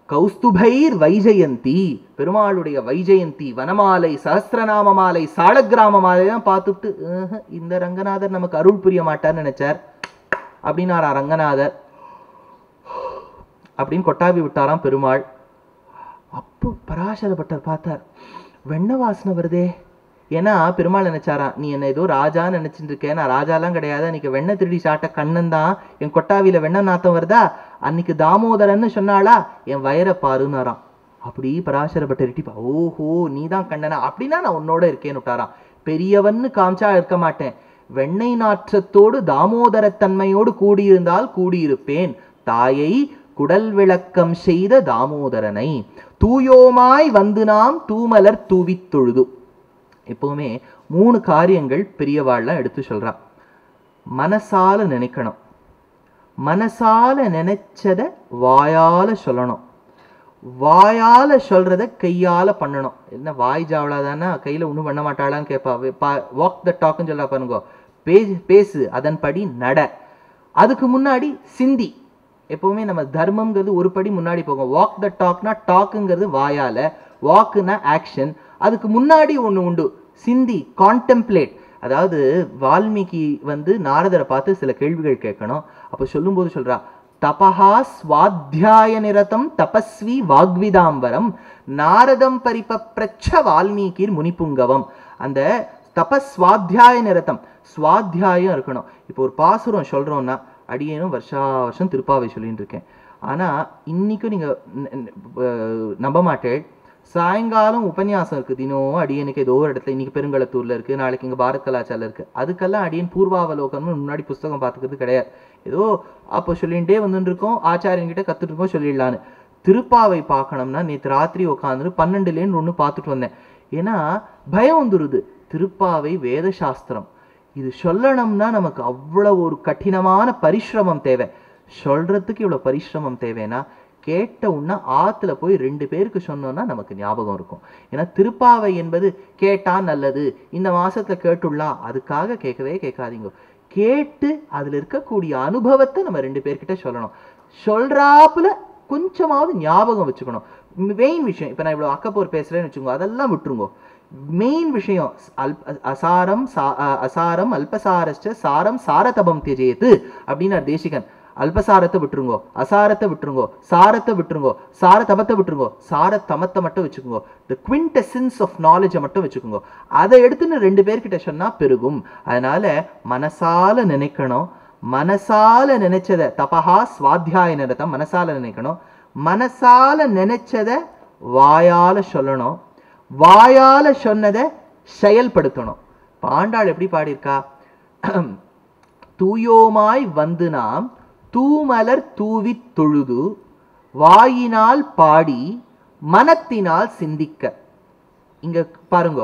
கௌஸ்துபைர் வைஜெயந்தி, பெருமாளுடைய வைஜெயந்தி வனமாலை, சஹஸ்ரநாம மாலை, சாலக்கிராம மாலை தான் பார்த்துட்டு இந்த ரங்கநாதர் நமக்கு அருள் புரிய மாட்டார்னு நினைச்சார். அப்படின்னாரா ரங்கநாதர். அப்படின்னு கொட்டாவி விட்டாராம் பெருமாள். அப்போ பராசர பட்டர் பார்த்தார், வெண்ண வாசனை வருதே. ஏன்னா பெருமாள் நினைச்சாராம், நீ என்ன ஏதோ ராஜான்னு நினைச்சிட்டு இருக்கேன், நான் ராஜாலாம் கிடையாது, அன்னைக்கு வெண்ணை திருடி சாட்ட கண்ணன் தான், என் கொட்டாவில வெண்ணை நாத்தம் வருதா, அன்னைக்கு தாமோதரன்னு சொன்னாளா, என் வயரை பாருன்னாராம். அப்படி பராசர பட்டர் இட்டிப்பா, ஓஹோ நீ தான் கண்ணனா, அப்படின்னா நான் உன்னோட இருக்கேன்னு விட்டாராம். பெரியவன்னு காமிச்சா இருக்க மாட்டேன், வெண்ணெய் நாற்றத்தோடு தாமோதரத்தன்மையோடு கூடியிருந்தால் கூடியிருப்பேன், தாயை குடல் விளக்கம் செய்த தாமோதரனை தூயோமாய் வந்து நாம் தூமலர் தூவித் தொழுது. எப்பவுமே 3 காரியங்கள் பெரியவாள்லாம் எடுத்து சொல்றா. மனசால நினைக்கணும், மனசால நினைச்சத வாயால சொல்லணும், வாயால சொல்றத கையால பண்ணணும். என்ன வாய் ஜாவலாதானா கையில ஒண்ணும் பண்ண மாட்டாளான்னு கேட்பா. வாக் த டாக்னு சொல்றா பாருங்க, பேசு அதன்படி நட. அதுக்கு முன்னாடி சிந்தி. எப்பவுமே நம்ம தர்மம்ங்கிறது ஒரு படி முன்னாடி போகும். வாக் த டாக்னா டாக்குங்கிறது வாயால, வாக்குனா ஆக்ஷன். அதுக்கு முன்னாடி ஒண்ணு உண்டு, சிந்தி, கான்டெம்ப்ளேட். அதாவது வால்மீகி நாரதரை பார்த்து சில கேள்விகள் கேட்கணும். அப்ப சொல்லும்போது சொல்றா, தபஹா ஸ்வாத்தியாய நிரதம் தபஸ்வி வாக்விதாம்பரம் நாரதம் பரிபப்ரச்ச வால்மீகிர் முனிபுங்கவம். அந்த தபஸ்வாத்தியாய நிரதம், சுவாத்தியாயம் இருக்கணும். இப்போ ஒரு பாசுரம் சொல்றோம்னா, அடியேனும் வருஷம் திருப்பாவை சொல்லிட்டு இருக்கேன். ஆனா இன்னைக்கும் நீங்க நம்ப மாட்டேன், சாயங்காலம் உபன்யாசம் இருக்கு தினம் அடியனுக்கு ஏதோ ஒரு இடத்துல, இன்னைக்கு பெருங்களத்தூர்ல இருக்கு, நாளைக்கு இங்க பாரத் கலாச்சாரம் இருக்கு. அதுக்கெல்லாம் அடியன் பூர்வாவலோகம்னு முன்னாடி புஸ்தகம் பார்த்துக்கிறது கிடையாது. ஏதோ அப்போ சொல்லிகிட்டே வந்துட்டு இருக்கோம், ஆச்சாரியன்கிட்ட கத்துட்டு இருக்கோம் சொல்லிடலான்னு. திருப்பாவை பார்க்கணும்னா நேற்று ராத்திரி உட்காந்துட்டு 12லேன்னு ஒன்று பார்த்துட்டு வந்தேன். ஏன்னா பயம் வந்துருது. திருப்பாவை வேத சாஸ்திரம், இது சொல்லணும்னா நமக்கு அவ்வளவு ஒரு கடினமான பரிசிரமம் தேவை. சொல்றதுக்கு இவ்வளவு பரிசிரமம் தேவைன்னா, கேட்ட உடனே ஆத்துல போய் 2 பேருக்கு சொன்னோம்னா நமக்கு ஞாபகம் இருக்கும். ஏன்னா திருப்பாவை என்பது கேட்டா நல்லது, இந்த மாசத்துல கேட்டுடலாம், அதுக்காக கேட்கவே கேட்காதீங்க. கேட்டு அதுல இருக்கக்கூடிய அனுபவத்தை நம்ம 2 பேர்கிட்ட சொல்லணும். சொல்றாப்புல கொஞ்சமாவது ஞாபகம் வச்சுக்கணும். மெயின் விஷயம், இப்ப நான் இவ்வளவு அக்கப்போர் பேசுறேன்னு வச்சுக்கோங்க, அதெல்லாம் விட்டுருங்க. மெயின் விஷயம் அசாரம் அசாரம் அல்பசாரஸ்ட சாரம் சாரதபம் தியஜேத் அப்படின்னார் தேசிகன். அல்பசாரத்தை விட்டுருங்கோ, அசாரத்தை விட்டுருங்கோ, சாரத்தை விட்டுருங்கோ, சாரதபத்தை விட்டுருங்கோ, சாரதமத்தை மட்டும் வச்சுக்கோங்க. தி குவிண்டெசன்ஸ் ஆஃப் நாலேஜை மட்டும் வச்சுக்கோங்க. அதை எடுத்துன்னு 2 பேர்கிட்ட சொன்னா பெருகும். அதனால மனசால நினைக்கணும், மனசால நினைச்சத தபஹா ஸ்வாத்தியாய நிரதம் மனசால நினைக்கணும், மனசால நினைச்சத வாயால சொல்லணும், வாயால சொன்னதை செயல்படுத்தணும். பாண்டாள் எப்படி பாடியிருக்கா, தூயோமாய் வந்து நாம் தூமலர் தூவி தொழுது வாயினால் பாடி மனத்தினால் சிந்திக்க. இங்க பாருங்க,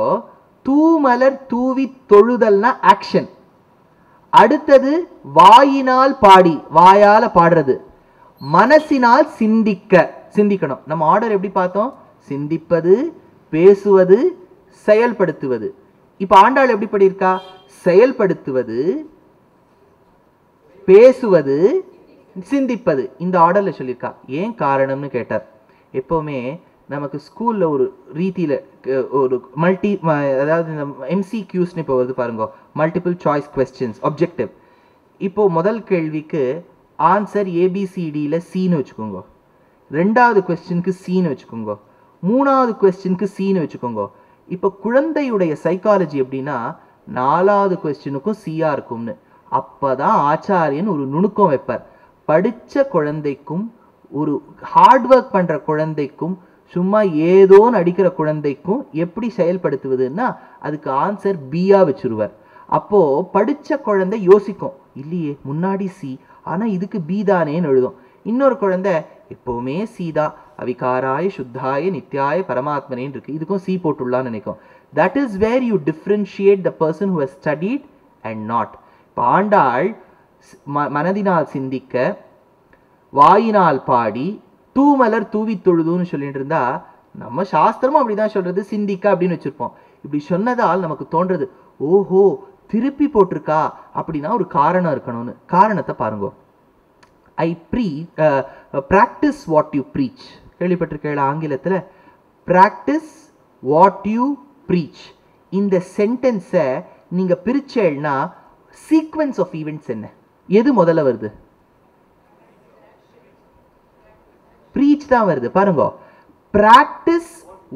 தூமலர் தூவி தொழுதல்னா ஆக்ஷன். அடுத்தது வாயினால் பாடி, வாயால பாடுறது, மனசினால் சிந்திக்க, சிந்திக்கணும். நம்ம ஆர்டர் எப்படி பார்த்தோம், சிந்திப்பது, பேசுவது, செயல்படுத்துவது. இப்ப ஆண்டாள் எப்படி படியிருக்கா, செயல்படுத்துவது, பேசுவது, சிந்திப்பது, இந்த ஆர்டர்ல சொல்லியிருக்கா. ஏன் காரணம்னு கேட்டார். எப்பவுமே நமக்கு ஸ்கூல்ல ஒரு ரீதியில ஒரு அதாவது இந்த MCQஸ்னு இப்போ வருது பாருங்க, மல்டிபிள் சாய்ஸ் கொஸ்டின்ஸ் ஆப்ஜெக்டிவ். இப்போ முதல் கேள்விக்கு ஆன்சர் ABCDல Cன்னு வச்சுக்கோங்க, 2வது கொஸ்டினுக்கு Cன்னு வச்சுக்கோங்க, 3வது கொஸ்டினுக்கு Cன்னு வச்சுக்கோங்க. இப்போ குழந்தையுடைய சைக்காலஜி எப்படின்னா, 4வது கொஸ்டினுக்கும் Cயா இருக்கும்னு. அப்பதான் ஆச்சாரியன் ஒரு நுணுக்கம் வைப்பார். படிச்ச குழந்தைக்கும் ஒரு ஹார்ட் ஒர்க் பண்ற குழந்தைக்கும் சும்மா ஏதோன்னு அடிக்கிற குழந்தைக்கும் எப்படி செயல்படுத்துவதுன்னா அதுக்கு ஆன்சர் Bயா வச்சிருவார். அப்போ படிச்ச குழந்தை யோசிக்கும், இல்லையே முன்னாடி C, ஆனா இதுக்கு B தானேன்னு எழுதும். இன்னொரு குழந்தை எப்பவுமே C தான், அவிகாராய சுத்தாய நித்யாய பரமாத்மனேன்னு இருக்கு. இதுக்கும் சி போட்டுள்ளான்னு நினைக்கும். That is where you differentiate the person who has studied and not. இப்போ ஆண்டாள் மனதினால் சிந்திக்க, வாயினால் பாடி, தூமலர் தூவி தொழுதுன்னு சொல்லிட்டு இருந்தா, நம்ம சாஸ்திரமும் அப்படிதான் சொல்றது, சிந்திக்க அப்படின்னு வச்சிருப்போம். இப்படி சொன்னதால் நமக்கு தோன்றது, ஓஹோ திருப்பி போட்டிருக்கா அப்படின்னா ஒரு காரணம் இருக்கணும்னு. காரணத்தை பாருங்க. ஐ practice what you preach. கேள்விப்பட்டிருக்கேன் ஆங்கிலத்துல, practice what you preach. இந்த சென்டென்ஸை நீங்க பிரிச்சேன்னா சீக்வென்ஸ் ஆஃப் ஈவெண்ட்ஸ் என்ன? எது முதல்ல வருது? preach தான் வருது. பாருங்க, practice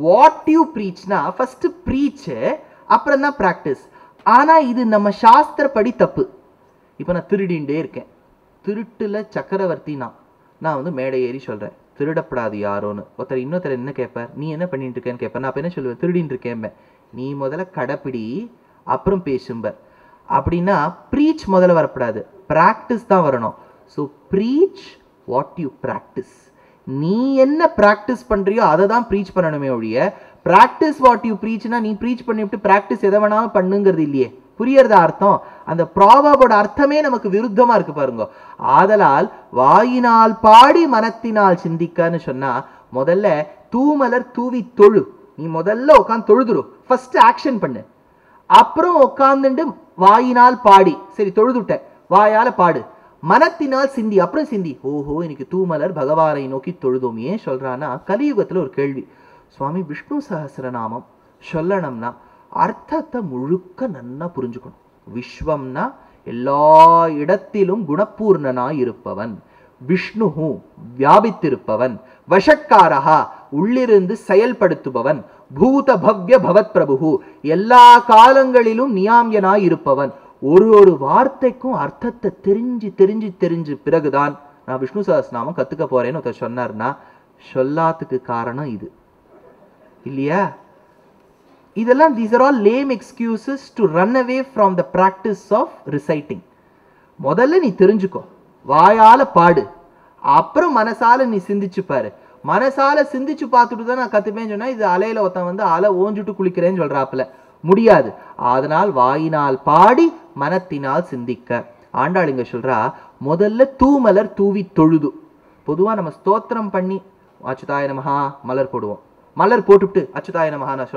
what you preachனா ஃபர்ஸ்ட் preach, அப்புறம் தான் practice. ஆனா இது நம்ம சாஸ்திரப்படி தப்பு. இப்போ நான் திருடிண்டே இருக்கேன், திருட்டுல சக்கரவர்த்தி நான் வந்து மேடை ஏறி சொல்றேன் திருடப்படாது யாரோன்னு. ஒருத்தர் இன்னொருத்தர் என்ன கேட்பார், நீ என்ன பண்ணிட்டு இருக்கேன்னு கேட்பார். நான் என்ன சொல்லுவேன், திருடின்னு இருக்கேன். நீ முதல்ல கடைப்பிடி அப்புறம் பேசும்பர். அப்படின்னா ப்ரீச் முதல்ல வரப்படாது, பிராக்டிஸ் தான் வரணும். So preach what you practice. நீ என்ன ப்ராக்டிஸ் பண்றியோ அதை தான் ப்ரீச் பண்ணணுமே ஒழிய, ப்ராக்டிஸ் வாட் யூ ப்ரீச்னா நீ ப்ரீச் பண்ணிவிட்டு ப்ராக்டிஸ் எதை வேணாலும் பண்ணுங்கிறது இல்லையே. புரியறதா அர்த்தம்? அந்த ப்ராவர்போட அர்த்தமே நமக்கு விருத்தமா இருக்கு பாருங்க. ஆதலால் வாயினால் பாடி மனத்தினால் சிந்திக்கன்னு சொன்னா, முதல்ல தூமலர் தூவி தொழு. நீ முதல்ல உட்காந்து தொழுதுரு, ஃபர்ஸ்ட் ஆக்ஷன் பண்ணு. அப்புறம் உட்காந்துட்டு வாயினால் பாடி, சரி தொழுதுட்ட, வாயால பாடு, மனத்தினால் சிந்தி, அப்புறம் சிந்தி. ஓஹோ இன்னைக்கு தூமலர் பகவானை நோக்கி தொழுதோம். ஏன் சொல்றான்னா, கலியுகத்துல ஒரு கேள்வி, சுவாமி விஷ்ணு சஹஸ்ரநாமம் சொல்லணும்னா அர்த்தத்தை முழுக்க நன்னா புரிஞ்சுக்கணும். விஸ்வம்னா எல்லா இடத்திலும் குணப்பூர்ணனாய் இருப்பவன், விஷ்ணு வியாபித்திருப்பவன், வஷட்காரஹா உள்ளிருந்து செயல்படுத்துபவன், பூத பவ்ய பவத் பிரபு எல்லா காலங்களிலும் நியாமியனாய் இருப்பவன். ஒரு வார்த்தைக்கும் அர்த்தத்தை தெரிஞ்சு பிறகுதான் நான் விஷ்ணு சஹஸ்ரநாமம் கத்துக்க போறேன்னு ஒருத்தர் சொன்னார்னா, சொல்லாத்துக்கு காரணம் இது இல்லையா? இதெல்லாம் these are all lame excuses to run away from the practice of reciting. முதல்ல நீ தெரிஞ்சுக்கோ, வாயால பாடு, அப்புறம் மனசால நீ சிந்திச்சு பாரு. மனசால சிந்திச்சு பார்த்துட்டு தான் நான் கத்துப்பேன்னு சொன்னா, இது அலையில ஒருத்தன் வந்து அலை ஓஞ்சுட்டு குளிக்கிறேன்னு சொல்றாப்புல, முடியாது. அதனால் வாயினால் பாடி மனத்தினால் சிந்திக்க. ஆண்டாளுங்க சொல்றா, முதல்ல தூமலர் தூவி தொழுது. பொதுவா நம்ம ஸ்தோத்திரம் பண்ணி அச்சுதாய நமஹா மலர் போடுவோம், மலர் போட்டுவிட்டு அச்சுதாய நமஹா நான்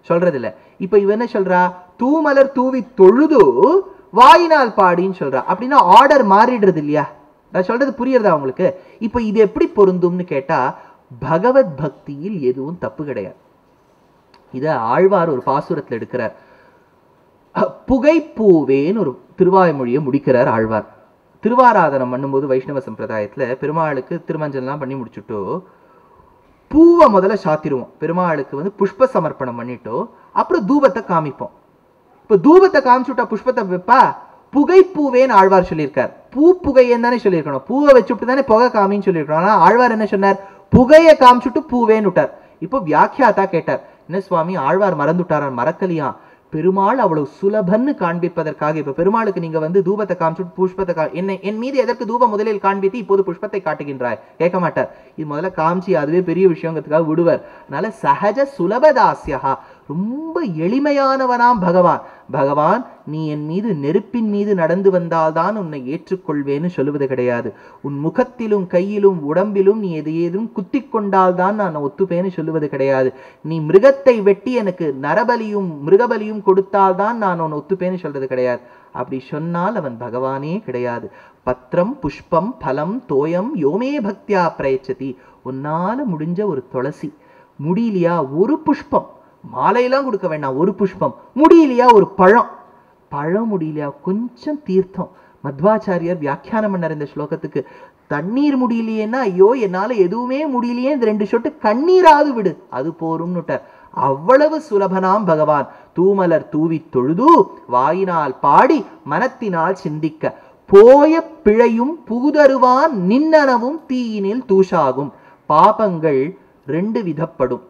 சொல்றது இல்ல. இப்ப இவ என்ன சொல்றா, தூமலர் தூவி தொழுது வாயினால் பாடின்னு சொல்றா. அப்படின்னா ஆர்டர் மாறிடுறது இல்லையா? நான் சொல்றது புரியுறதா உங்களுக்கு? இப்ப இது எப்படி பொருந்தும்னு கேட்டா, பகவத் பக்தியில் எதுவும் தப்பு கிடையாது. இத ஆழ்வார் ஒரு பாசுரத்துல எடுக்கிறார். புகைப்பூவேன்னு ஒரு திருவாய்மொழியை முடிக்கிறார் ஆழ்வார். திருவாராதனம் பண்ணும்போது வைஷ்ணவ சம்பிரதாயத்துல பெருமாளுக்கு திருமஞ்சல்லாம் பண்ணி முடிச்சுட்டோ பூவை முதல்ல சாத்திடுவோம். பெருமாளுக்கு வந்து புஷ்ப சமர்ப்பணம் பண்ணிட்டோ அப்புறம் தூபத்தை காமிப்போம். இப்ப தூபத்தை காமிச்சுட்டா புஷ்பத்தை வைப்பா, புகைப்பூவேன்னு ஆழ்வார் சொல்லியிருக்கார். புகையன்னு தானே சொல்லியிருக்கணும், பூவை வச்சுட்டு தானே புகை காமின்னு சொல்லியிருக்கணும். ஆனா ஆழ்வார் என்ன சொன்னார், புகையை காமிச்சுட்டு பூவேன்னு விட்டார். இப்போ வியாக்கியாத்தா கேட்டார், என்ன சுவாமி ஆழ்வார் மறந்துட்டாரா? மறக்கலியா, பெருமாள் அவ்வளவு சுலபன்னு காண்பிப்பதற்காக. இப்ப பெருமாளுக்கு நீங்க வந்து தூபத்தை காமிச்சுட்டு புஷ்பத்தை என் மீது எதற்கு தூபம் முதலில் காண்பித்து இப்போது புஷ்பத்தை காட்டுகின்றாய் கேட்க மாட்டார். இது முதல்ல காமிச்சு அதுவே பெரிய விஷயங்கிறதுக்காக விடுவார். அதனால சகஜ சுலபதாசியா, ரொம்ப எளிமையானவனாம் பகவான். பகவான் நீ என் மீது நெருப்பின் மீது நடந்து வந்தால்தான் உன்னை ஏற்றுக்கொள்வேன்னு சொல்லுவது கிடையாது. உன் முகத்திலும் கையிலும் உடம்பிலும் நீ எதையேதும் குத்தி கொண்டால்தான் நான் ஒத்துப்பேன்னு சொல்லுவது கிடையாது. நீ மிருகத்தை வெட்டி எனக்கு நரபலியும் மிருகபலியும் கொடுத்தால்தான் நான் உன்னை ஒத்துப்பேன்னு சொல்றது கிடையாது. அப்படி சொன்னால் அவன் பகவானே கிடையாது. பத்திரம் புஷ்பம் பலம் தோயம் யோமே பக்தியா பிரயச்சதி. உன்னால முடிஞ்ச ஒரு துளசி, முடியலையா ஒரு புஷ்பம், மாலையெல்லாம் கொடுக்க வேண்டாம், ஒரு புஷ்பம் முடியலையா, ஒரு பழம் முடியலையா கொஞ்சம் தீர்த்தம். மத்வாச்சாரியர் வியாக்கியானம் பண்ணார் இந்த ஸ்லோகத்துக்கு. தண்ணீர் முடியலையேன்னா, ஐயோ என்னால எதுவுமே முடியலையே, இந்த 2 சொட்டு கண்ணீராவது விடு, அது போரும்னுட்டார். அவ்வளவு சுலபனாம் பகவான். தூமலர் தூவி தொழுது வாயினால் பாடி மனத்தினால் சிந்திக்க, போய பிழையும் புகுதருவான் நின்னனவும் தீயினில் தூஷாகும். பாபங்கள் 2 விதப்படும்.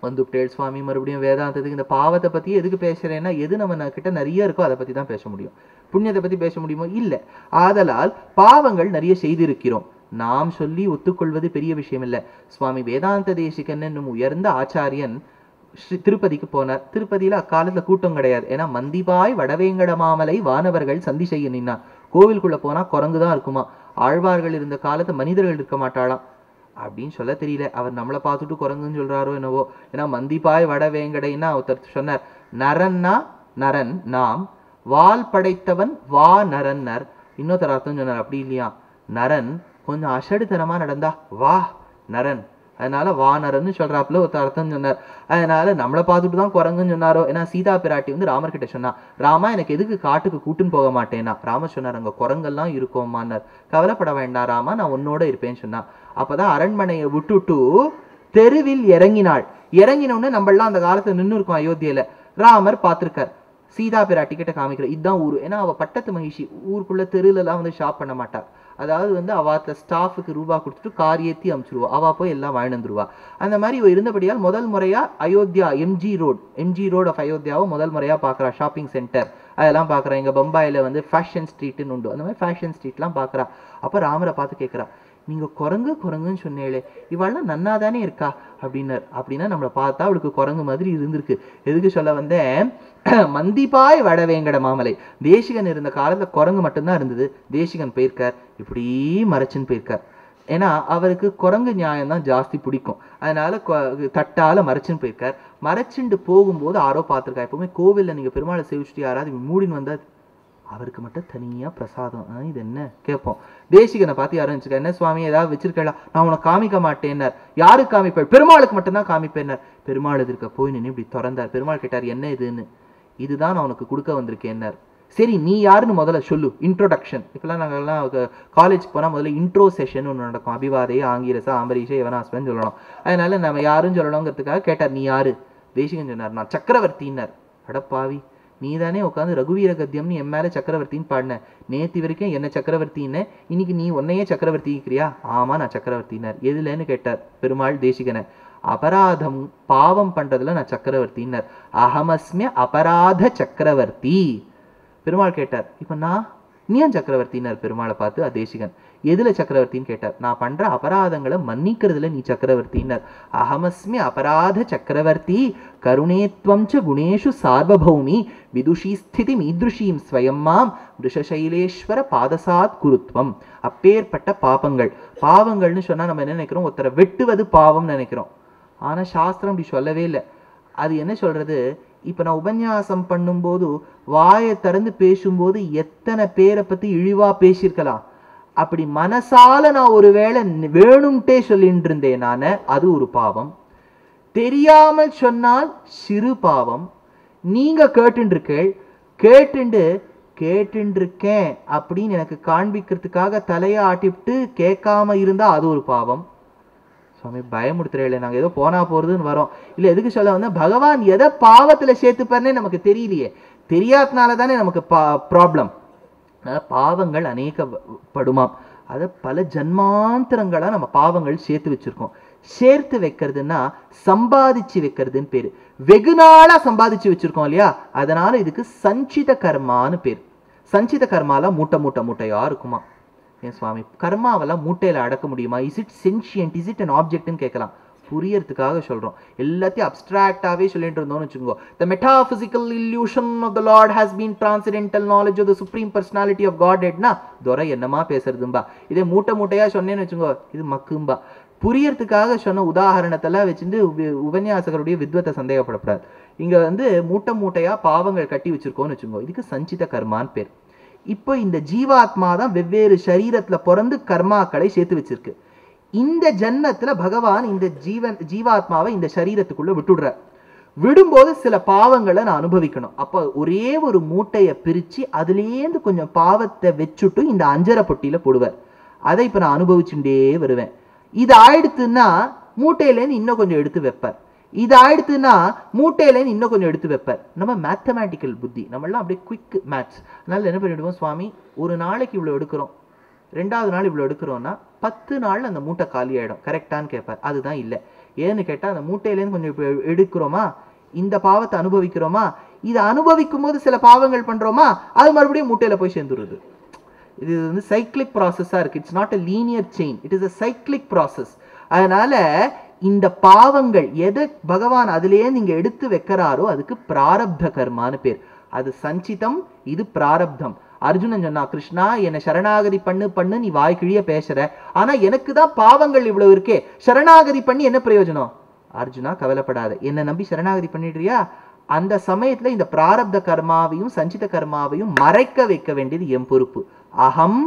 வந்துட்டேள் சுவாமி மறுபடியும் வேதாந்தத்துக்கு இந்த பாவத்தை பத்தி எதுக்கு பேசுறேன்னா, எது நம்ம கிட்ட நிறைய இருக்கோ அதை பத்தி தான் பேச முடியும். புண்ணியத்தை பத்தி பேச முடியுமோ? இல்லை. ஆதலால் பாவங்கள் நிறைய செய்திருக்கிறோம். நாம் சொல்லி ஒத்துக்கொள்வது பெரிய விஷயம் இல்லை. சுவாமி வேதாந்த தேசிகன் என்னும் உயர்ந்த ஆச்சாரியன் திருப்பதிக்கு போனார். திருப்பதியில அக்காலத்துல கூட்டம் கிடையாது. ஏன்னா மந்திபாய் வடவேங்கட மாமலை வானவர்கள் சந்தி செய்ய நின்னார். கோவிலுக்குள்ள போனா குரங்குதான் இருக்குமா. ஆழ்வார்கள் இருந்த காலத்து மனிதர்கள் இருக்க மாட்டாளாம் அப்படின்னு சொல்ல தெரியல. அவர் நம்மளை பார்த்துட்டு குரங்குன்னு சொல்றாரோ என்னவோ. ஏன்னா மந்திபாய் வடவேங்கடைன்னா ஒருத்தர் சொன்னார், நரன்னா நரன் நாம், வால் படைத்தவன் வா நரன்னர். இன்னொருத்தர் அர்த்தம் சொன்னார், அப்படி இல்லையா, நரன் கொஞ்சம் அசடுத்தனமா நடந்தா வா நரன், அதனால வானரன்னு சொல்றாப்புல ஒருத்தர் அர்த்தம் சொன்னார். அதனால நம்மளை பார்த்துட்டு தான் குரங்குன்னு சொன்னாரோ. ஏன்னா சீதா பிராட்டி வந்து ராமர் கிட்ட சொன்னா, ராமா எனக்கு எதுக்கு காட்டுக்கு கூட்டுன்னு போக மாட்டேன்னா. ராமர் சொன்னார், அங்க குரங்கெல்லாம் இருக்கோமான்னார். கவலைப்பட வேண்டாம் ராமா, நான் உன்னோட இருப்பேன்னு சொன்னா. அப்பதான் அரண்மனையை விட்டுட்டு தெருவில் இறங்கினாள். இறங்கினோடனே நம்மளாம் அந்த காலத்துல நின்று இருக்கோம் அயோத்தியில. ராமர் பார்த்திருக்கார், சீதா பிராட்டி கிட்ட காமிக்கிற இதுதான் ஊரு. ஏன்னா அவ பட்டத்து மகிழ்ச்சி, ஊருக்குள்ள தெருல எல்லாம் வந்து ஷாப் பண்ண மாட்டார். அதாவது வந்து அவாத்த ஸ்டாஃபுக்கு ரூபா கொடுத்துட்டு கார் ஏற்றி அமுச்சிருவா, அவா போய் எல்லாம் வாங்கிட்டு வந்துருவா. அந்த மாதிரி இவ இருந்தபடியால் முதல் முறையா அயோத்தியா எம்ஜி ரோட் ஆஃப் அயோத்தியாவை முதல் முறையா பாக்குறா. ஷாப்பிங் சென்டர் அதெல்லாம் பாக்குறா. இங்க பம்பாயில வந்து ஃபேஷன் ஸ்ட்ரீட்னு உண்டு, அந்த மாதிரி ஃபேஷன் ஸ்ட்ரீட்லாம் பாக்குறா. அப்ப ராமரை பார்த்து கேட்கிறா, நீங்க குரங்குன்னு சொன்னேளே, இவாள்லாம் நன்னா தானே இருக்கா அப்படின்னார். அப்படின்னா நம்மளை பார்த்தா அவளுக்கு குரங்கு மாதிரி இருந்திருக்கு. எதுக்கு சொல்ல வந்தேன், மந்திபாய் வடவேங்கட மாமலை. தேசிகன் இருந்த காலத்துல குரங்கு மட்டும்தான் இருந்தது. தேசிகன் போயிருக்கார், இப்படி மறைச்சுன்னு போயிருக்கார். ஏன்னா அவருக்கு குரங்கு நியாயம் தான் ஜாஸ்தி பிடிக்கும். அதனால தட்டால மறைச்சுன்னு போயிருக்கார். மறைச்சுண்டு போகும்போது ஆரோ பார்த்துருக்கா. எப்பவுமே கோவில்ல நீங்க பெருமாளை சேவிச்சுட்டு யாராவது மூடின்னு வந்தா அவருக்கு மட்டும் தனியா பிரசாதம், இது என்ன கேட்போம். தேசிகனை பார்த்து யாரும் வச்சுக்க, என்ன சுவாமி ஏதாவது வச்சிருக்கலாம், நான் உனக்கு காமிக்க மாட்டேன்னார். யாருக்கு காமிப்பேன், பெருமாளுக்கு மட்டும்தான் காமிப்பேன்னார். பெருமாள் எதிர்க்க போய் நின்று இப்படி திறந்தார். பெருமாள் கேட்டார், என்ன இதுன்னு. இதுதான் நான் உனக்கு கொடுக்க வந்திருக்கேன்னார். சரி நீ யாருன்னு முதல்ல சொல்லு, இன்ட்ரோடக்ஷன். இப்பெல்லாம் நாங்கள்லாம் காலேஜ் போனால் முதல்ல இன்ட்ரோ செஷன் ஒன்று நடக்கும். அபிவாதே ஆங்கிரசா ஆம்பரீஷ யவனாஸ்வன் சொல்லணும். அதனால நம்ம யாருன்னு சொல்லணுங்கிறதுக்காக கேட்டார், நீ யாரு. தேசிகன் சொன்னார், நான் சக்கரவர்த்தின்னார். அடப்பாவி, நீ தானே உட்காந்து ரகுவீர கத்தியம்னு என் மேல சக்கரவர்த்தின்னு பாடின. நேத்தி வரைக்கும் என்ன சக்கரவர்த்தின்னு, இன்னைக்கு நீ உன்னையே சக்கரவர்த்திக்கிறியா? ஆமா நான் சக்கரவர்த்தினார். எதுலன்னு கேட்டார் பெருமாள் தேசிகனை. அபராதம் பாவம் பண்றதுல நான் சக்கரவர்த்தினார். அகமஸ்மிய அபராத சக்கரவர்த்தி. பெருமாள் கேட்டார், இப்ப நீ ஏன் சக்கரவர்த்தினார் பெருமாளை பார்த்து தேசிகன். எதுல சக்கரவர்த்தின்னு கேட்டார். நான் பண்ற அபராதங்களை மன்னிக்கிறதுல நீ சக்கரவர்த்தினார். அகமஸ்மி அபராத சக்கரவர்த்தி கருணேத்வம் ச குணேஷு சார்வபௌமி விதுஷி ஸ்திதி மீதுஷீம் ஸ்வயம் மாம் விஷசைலேஸ்வர பாதசாத் குருத்வம். அப்பேற்பட்ட பாவங்கள்னு சொன்னா நம்ம என்ன நினைக்கிறோம், ஒருத்தரை வெட்டுவது பாவம் நினைக்கிறோம். ஆனா சாஸ்திரம் அப்படி சொல்லவே இல்லை. அது என்ன சொல்றது, இப்ப நான் உபன்யாசம் பண்ணும்போது வாயை திறந்து பேசும்போது எத்தனை பேரை பத்தி இழிவா பேசியிருக்கலாம். அப்படி மனசால நான் ஒருவேளை வேணும்ட்டே சொல்லிட்டு இருந்தேன் நானு, அது ஒரு பாவம். தெரியாமல் சொன்னால் சிறு பாவம். நீங்க கேட்டுருக்கேன் அப்படின்னு எனக்கு காண்பிக்கிறதுக்காக தலையை ஆட்டிவிட்டு கேட்காம இருந்தா அது ஒரு பாவம். சுவாமி பயமுடுத்துறே, நாங்க ஏதோ போனா போறதுன்னு வரோம். இல்ல எதுக்கு சொல்ல வந்தா, பகவான் எதை பாவத்துல சேர்த்துப்பாருன்னே நமக்கு தெரியலையே. தெரியாதனால தானே நமக்கு ப்ராப்ளம். பாவங்கள் அநேகப்படுமாம். அதை பல ஜன்மாந்தரங்களா நம்ம பாவங்கள் சேர்த்து வச்சிருக்கோம். சேர்த்து வைக்கிறதுன்னா சம்பாதிச்சு வைக்கிறதுன்னு பேரு. வெகு நாளா சம்பாதிச்சு வச்சிருக்கோம் இல்லையா, அதனால இதுக்கு சஞ்சித கர்மான்னு பேரு. சஞ்சித கர்மாலாம் மூட்டையா இருக்குமா. ஏன் சுவாமி, கர்மாவெல்லாம் மூட்டையில அடக்க முடியுமா? Is it sentient, is it an ஆப்ஜெக்ட்னு கேட்கலாம். புரியறதுக்காக சொல்றோம். எல்லாத்தையும் அப்டிராக்டாவே சொல்லிட்டு இருந்தோம்னு வச்சுக்கோங்க. The metaphysical illusion of the Lord has been transcendental knowledge of the supreme personality of Godheadனா துரை என்னமா பேசுறதும்பா. இதே மூட்டையா சொன்னேன்னு வச்சுக்கோ, இது மக்கும்பா. புரியறதுக்காக சொன்ன உதாரணத்தெல்லாம் வச்சுட்டு உபன்யாசகருடைய வித்வத்தை சந்தேகப்படக்கூடாது. இங்க வந்து மூட்டையா பாவங்கள் கட்டி வச்சிருக்கோம்னு வச்சுக்கோ, இதுக்கு சஞ்சித கர்மான்னு பேர். இப்போ இந்த ஜீவாத்மா தான் வெவ்வேறு சரீரத்துல பிறந்து கர்மாக்களை சேர்த்து வச்சிருக்கு. இந்த ஜன்மத்துல பகவான் இந்த ஜீவாத்மாவை இந்த சரீரத்துக்குள்ள விட்டுடுறார். விடும்போது சில பாவங்களை நான் அனுபவிக்கணும். அப்போ ஒரே ஒரு மூட்டையை பிரிச்சு அதுலேருந்து கொஞ்சம் பாவத்தை வச்சுட்டு இந்த அஞ்சரை பொட்டியில போடுவார். அதை இப்ப நான் அனுபவிச்சுட்டே வருவேன். இது ஆயிடுத்துன்னா மூட்டையிலேருந்து இன்னும் கொஞ்சம் எடுத்து வைப்பார். இது ஆயிடுத்துன்னா மூட்டையிலேருந்து இன்னும் கொஞ்சம் எடுத்து வைப்பார். நம்ம மேத்தமேட்டிக்கல் புத்தி, நம்மளாம் அப்படியே குவிக் மேத்ஸ். அதனால என்ன பண்ணிடுவோம், சுவாமி ஒரு நாளைக்கு இவ்வளோ எடுக்கிறோம், 2வது நாள் இவ்வளோ எடுக்கிறோம்னா 10 நாள்ல அந்த மூட்டை காலி ஆயிடும். கரெக்டான்னு கேட்பார். அதுதான் இல்லை. ஏன்னு கேட்டா, அந்த மூட்டையிலேருந்து கொஞ்சம் எடுக்கிறோமா, இந்த பாவத்தை அனுபவிக்கிறோமா, இதை அனுபவிக்கும் போது சில பாவங்கள் பண்றோமா, அது மறுபடியும் மூட்டையில போய் சேர்ந்துருது. இது வந்து சைக்கிளிக் ப்ராசஸாக இருக்குது. It's not a linear chain, it is a cyclic process. அதனால இந்த பாவங்கள் எதை பகவான் அதிலேயே நீங்க எடுத்து வைக்கிறாரோ அதுக்கு பிராரப்த கர்மான்னு பேர். அது சஞ்சிதம், இது பிராரப்தம். அர்ஜுனன் சொன்னா, கிருஷ்ணா என்னை சரணாகதி பண்ணு நீ வாய் கிழிய பேசுற, ஆனா எனக்கு தான் பாவங்கள் இவ்வளவு இருக்கே, சரணாகதி பண்ணி என்ன பிரயோஜனம்? அர்ஜுனா கவலைப்படாத, என்னை நம்பி சரணாகதி பண்ணிடுறியா? அந்த சமயத்துல இந்த பிராரப்த கர்மாவையும் சஞ்சித கர்மாவையும் மறைக்க வைக்க வேண்டியது என் பொறுப்பு. அகம்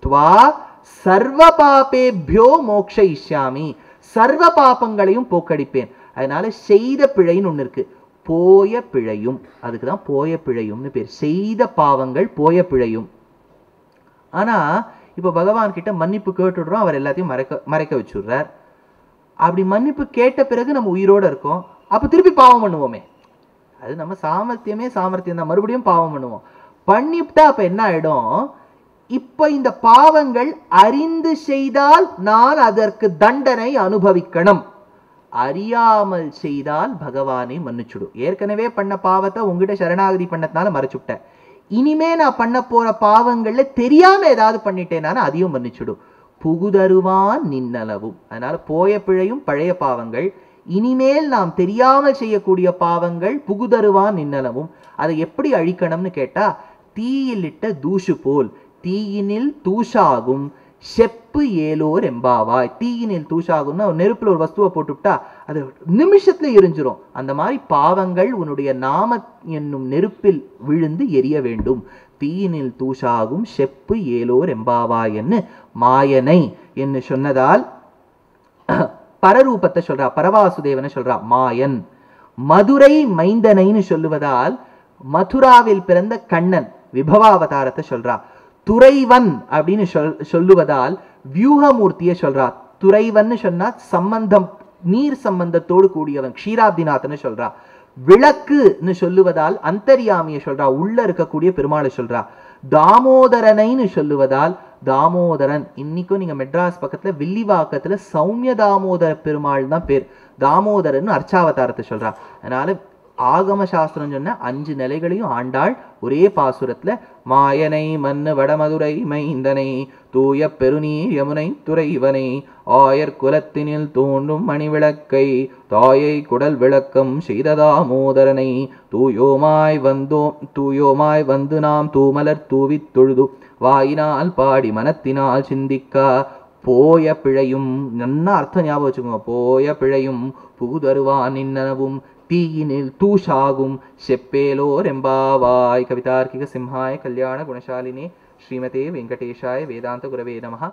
துவா சர்வ பாபேபியோ மோக்ஷயிஷ்யாமி, சர்வ பாபங்களையும் போக்கடிப்பேன். அதனால செய்த பிழைன்னு ஒண்ணு இருக்கு, போய பிழையும், அதுக்குதான் போய பிழையும்னு பேர். செய்த பாவங்கள் போய பிழையும். ஆனா இப்ப பகவான் கிட்ட மன்னிப்பு கேட்டுடுறோம், அவர் எல்லாத்தையும் மறைக்க வச்சுடுறார். அப்படி மன்னிப்பு கேட்ட பிறகு நம்ம உயிரோட இருக்கோம், அப்ப திருப்பி பாவம் பண்ணுவோமே, அது நம்ம சாமர்த்தியம் தான், மறுபடியும் பாவம் பண்ணுவோம். பண்ணிவிட்டா அப்ப என்ன ஆயிடும்? இப்ப இந்த பாவங்கள் அறிந்து செய்தால் நான் அதற்கு தண்டனை அனுபவிக்கணும், அறியாமல் செய்தால் பகவானை மன்னிச்சுடும். ஏற்கனவே பண்ண பாவத்தை உங்ககிட்ட சரணாகதி பண்ணதுனால மறைச்சுட்டேன், இனிமே நான் பண்ண போற பாவங்கள்ல தெரியாம ஏதாவது பண்ணிட்டேனால அதையும் மன்னிச்சுடும். புகுதருவான் நின்னளவும். அதனால போய பிழையும் பழைய பாவங்கள், இனிமேல் நாம் தெரியாமல் செய்யக்கூடிய பாவங்கள் புகுதருவான் நின்னளவும். அதை எப்படி அழிக்கணும்னு கேட்டா, தீயிலிட்ட தூசு போல் தீயினில் தூஷாகும் செப்பு ஏலோர் எம்பாவாய். தீயினில் தூஷாகும்னா நெருப்புல ஒரு வஸ்துவை போட்டுவிட்டா அது நிமிஷத்துல எரிஞ்சிரும். அந்த மாதிரி பாவங்கள் உன்னுடைய நாம என்னும் நெருப்பில் விழுந்து எரிய வேண்டும். தீயினில் தூஷாகும் செப்பு ஏலோர் எம்பாவாய் என்று மாயனை என்று சொன்னதால் பரரூபத்தை சொல்றா, பரவாசுதேவனை சொல்றா மாயன். மதுரை மைந்தனைன்னு சொல்லுவதால் மதுராவில் பிறந்த கண்ணன் விபவாவதாரத்தை சொல்றா. துறைவன் அப்படின்னு சொல்லுவதால் வியூகமூர்த்தியை சொல்றா. துறைவன் சொன்னா சம்பந்தம், நீர் சம்பந்தத்தோடு கூடியவன், க்ஷீராப்திநாதன்னு சொல்றா. விளக்குன்னு சொல்லுவதால் அந்தர்யாமியை சொல்றா, உள்ள இருக்கக்கூடிய பெருமாளை சொல்றா. தாமோதரனைன்னு சொல்லுவதால் தாமோதரன், இன்னைக்கும் நீங்க மெட்ராஸ் பக்கத்துல வில்லிவாக்கத்துல சௌமிய தாமோதர பெருமாள் தான் பேர், தாமோதரன் அர்ச்சாவதாரத்தை சொல்றா. அதனால ஆகம சாஸ்திரம் சொன்ன 5 நிலைகளையும் ஆண்டாள் ஒரே பாசுரத்துல மாயனை மன்னு வடமதுரை மைந்தனை தூய பெருநீர் யமுனை துறைவனை ஆயர் குலத்தினில் தோன்றும் மணிவிளக்கை தாயை குடல் விளக்கம் செய்த தாமோதரனை தூயோமாய் வந்து நாம் தூமலர் தூவித் தொழுது வாயினால் பாடி மனத்தினால் சிந்திக்கா போய பிழையும். நல்லா அர்த்தம் ஞாபகம் வச்சுக்கோங்க. போய பிழையும் புகுதருவான் நின்னவும் தீயினில் தூஷாகும் செப்பேலோர் எம்பாவாய். கவிதார்க்கிக சிம்ஹாய கல்யாண குணசாலினே ஸ்ரீமதே வெங்கடேஷாய வேதாந்த குரவே நமஹ.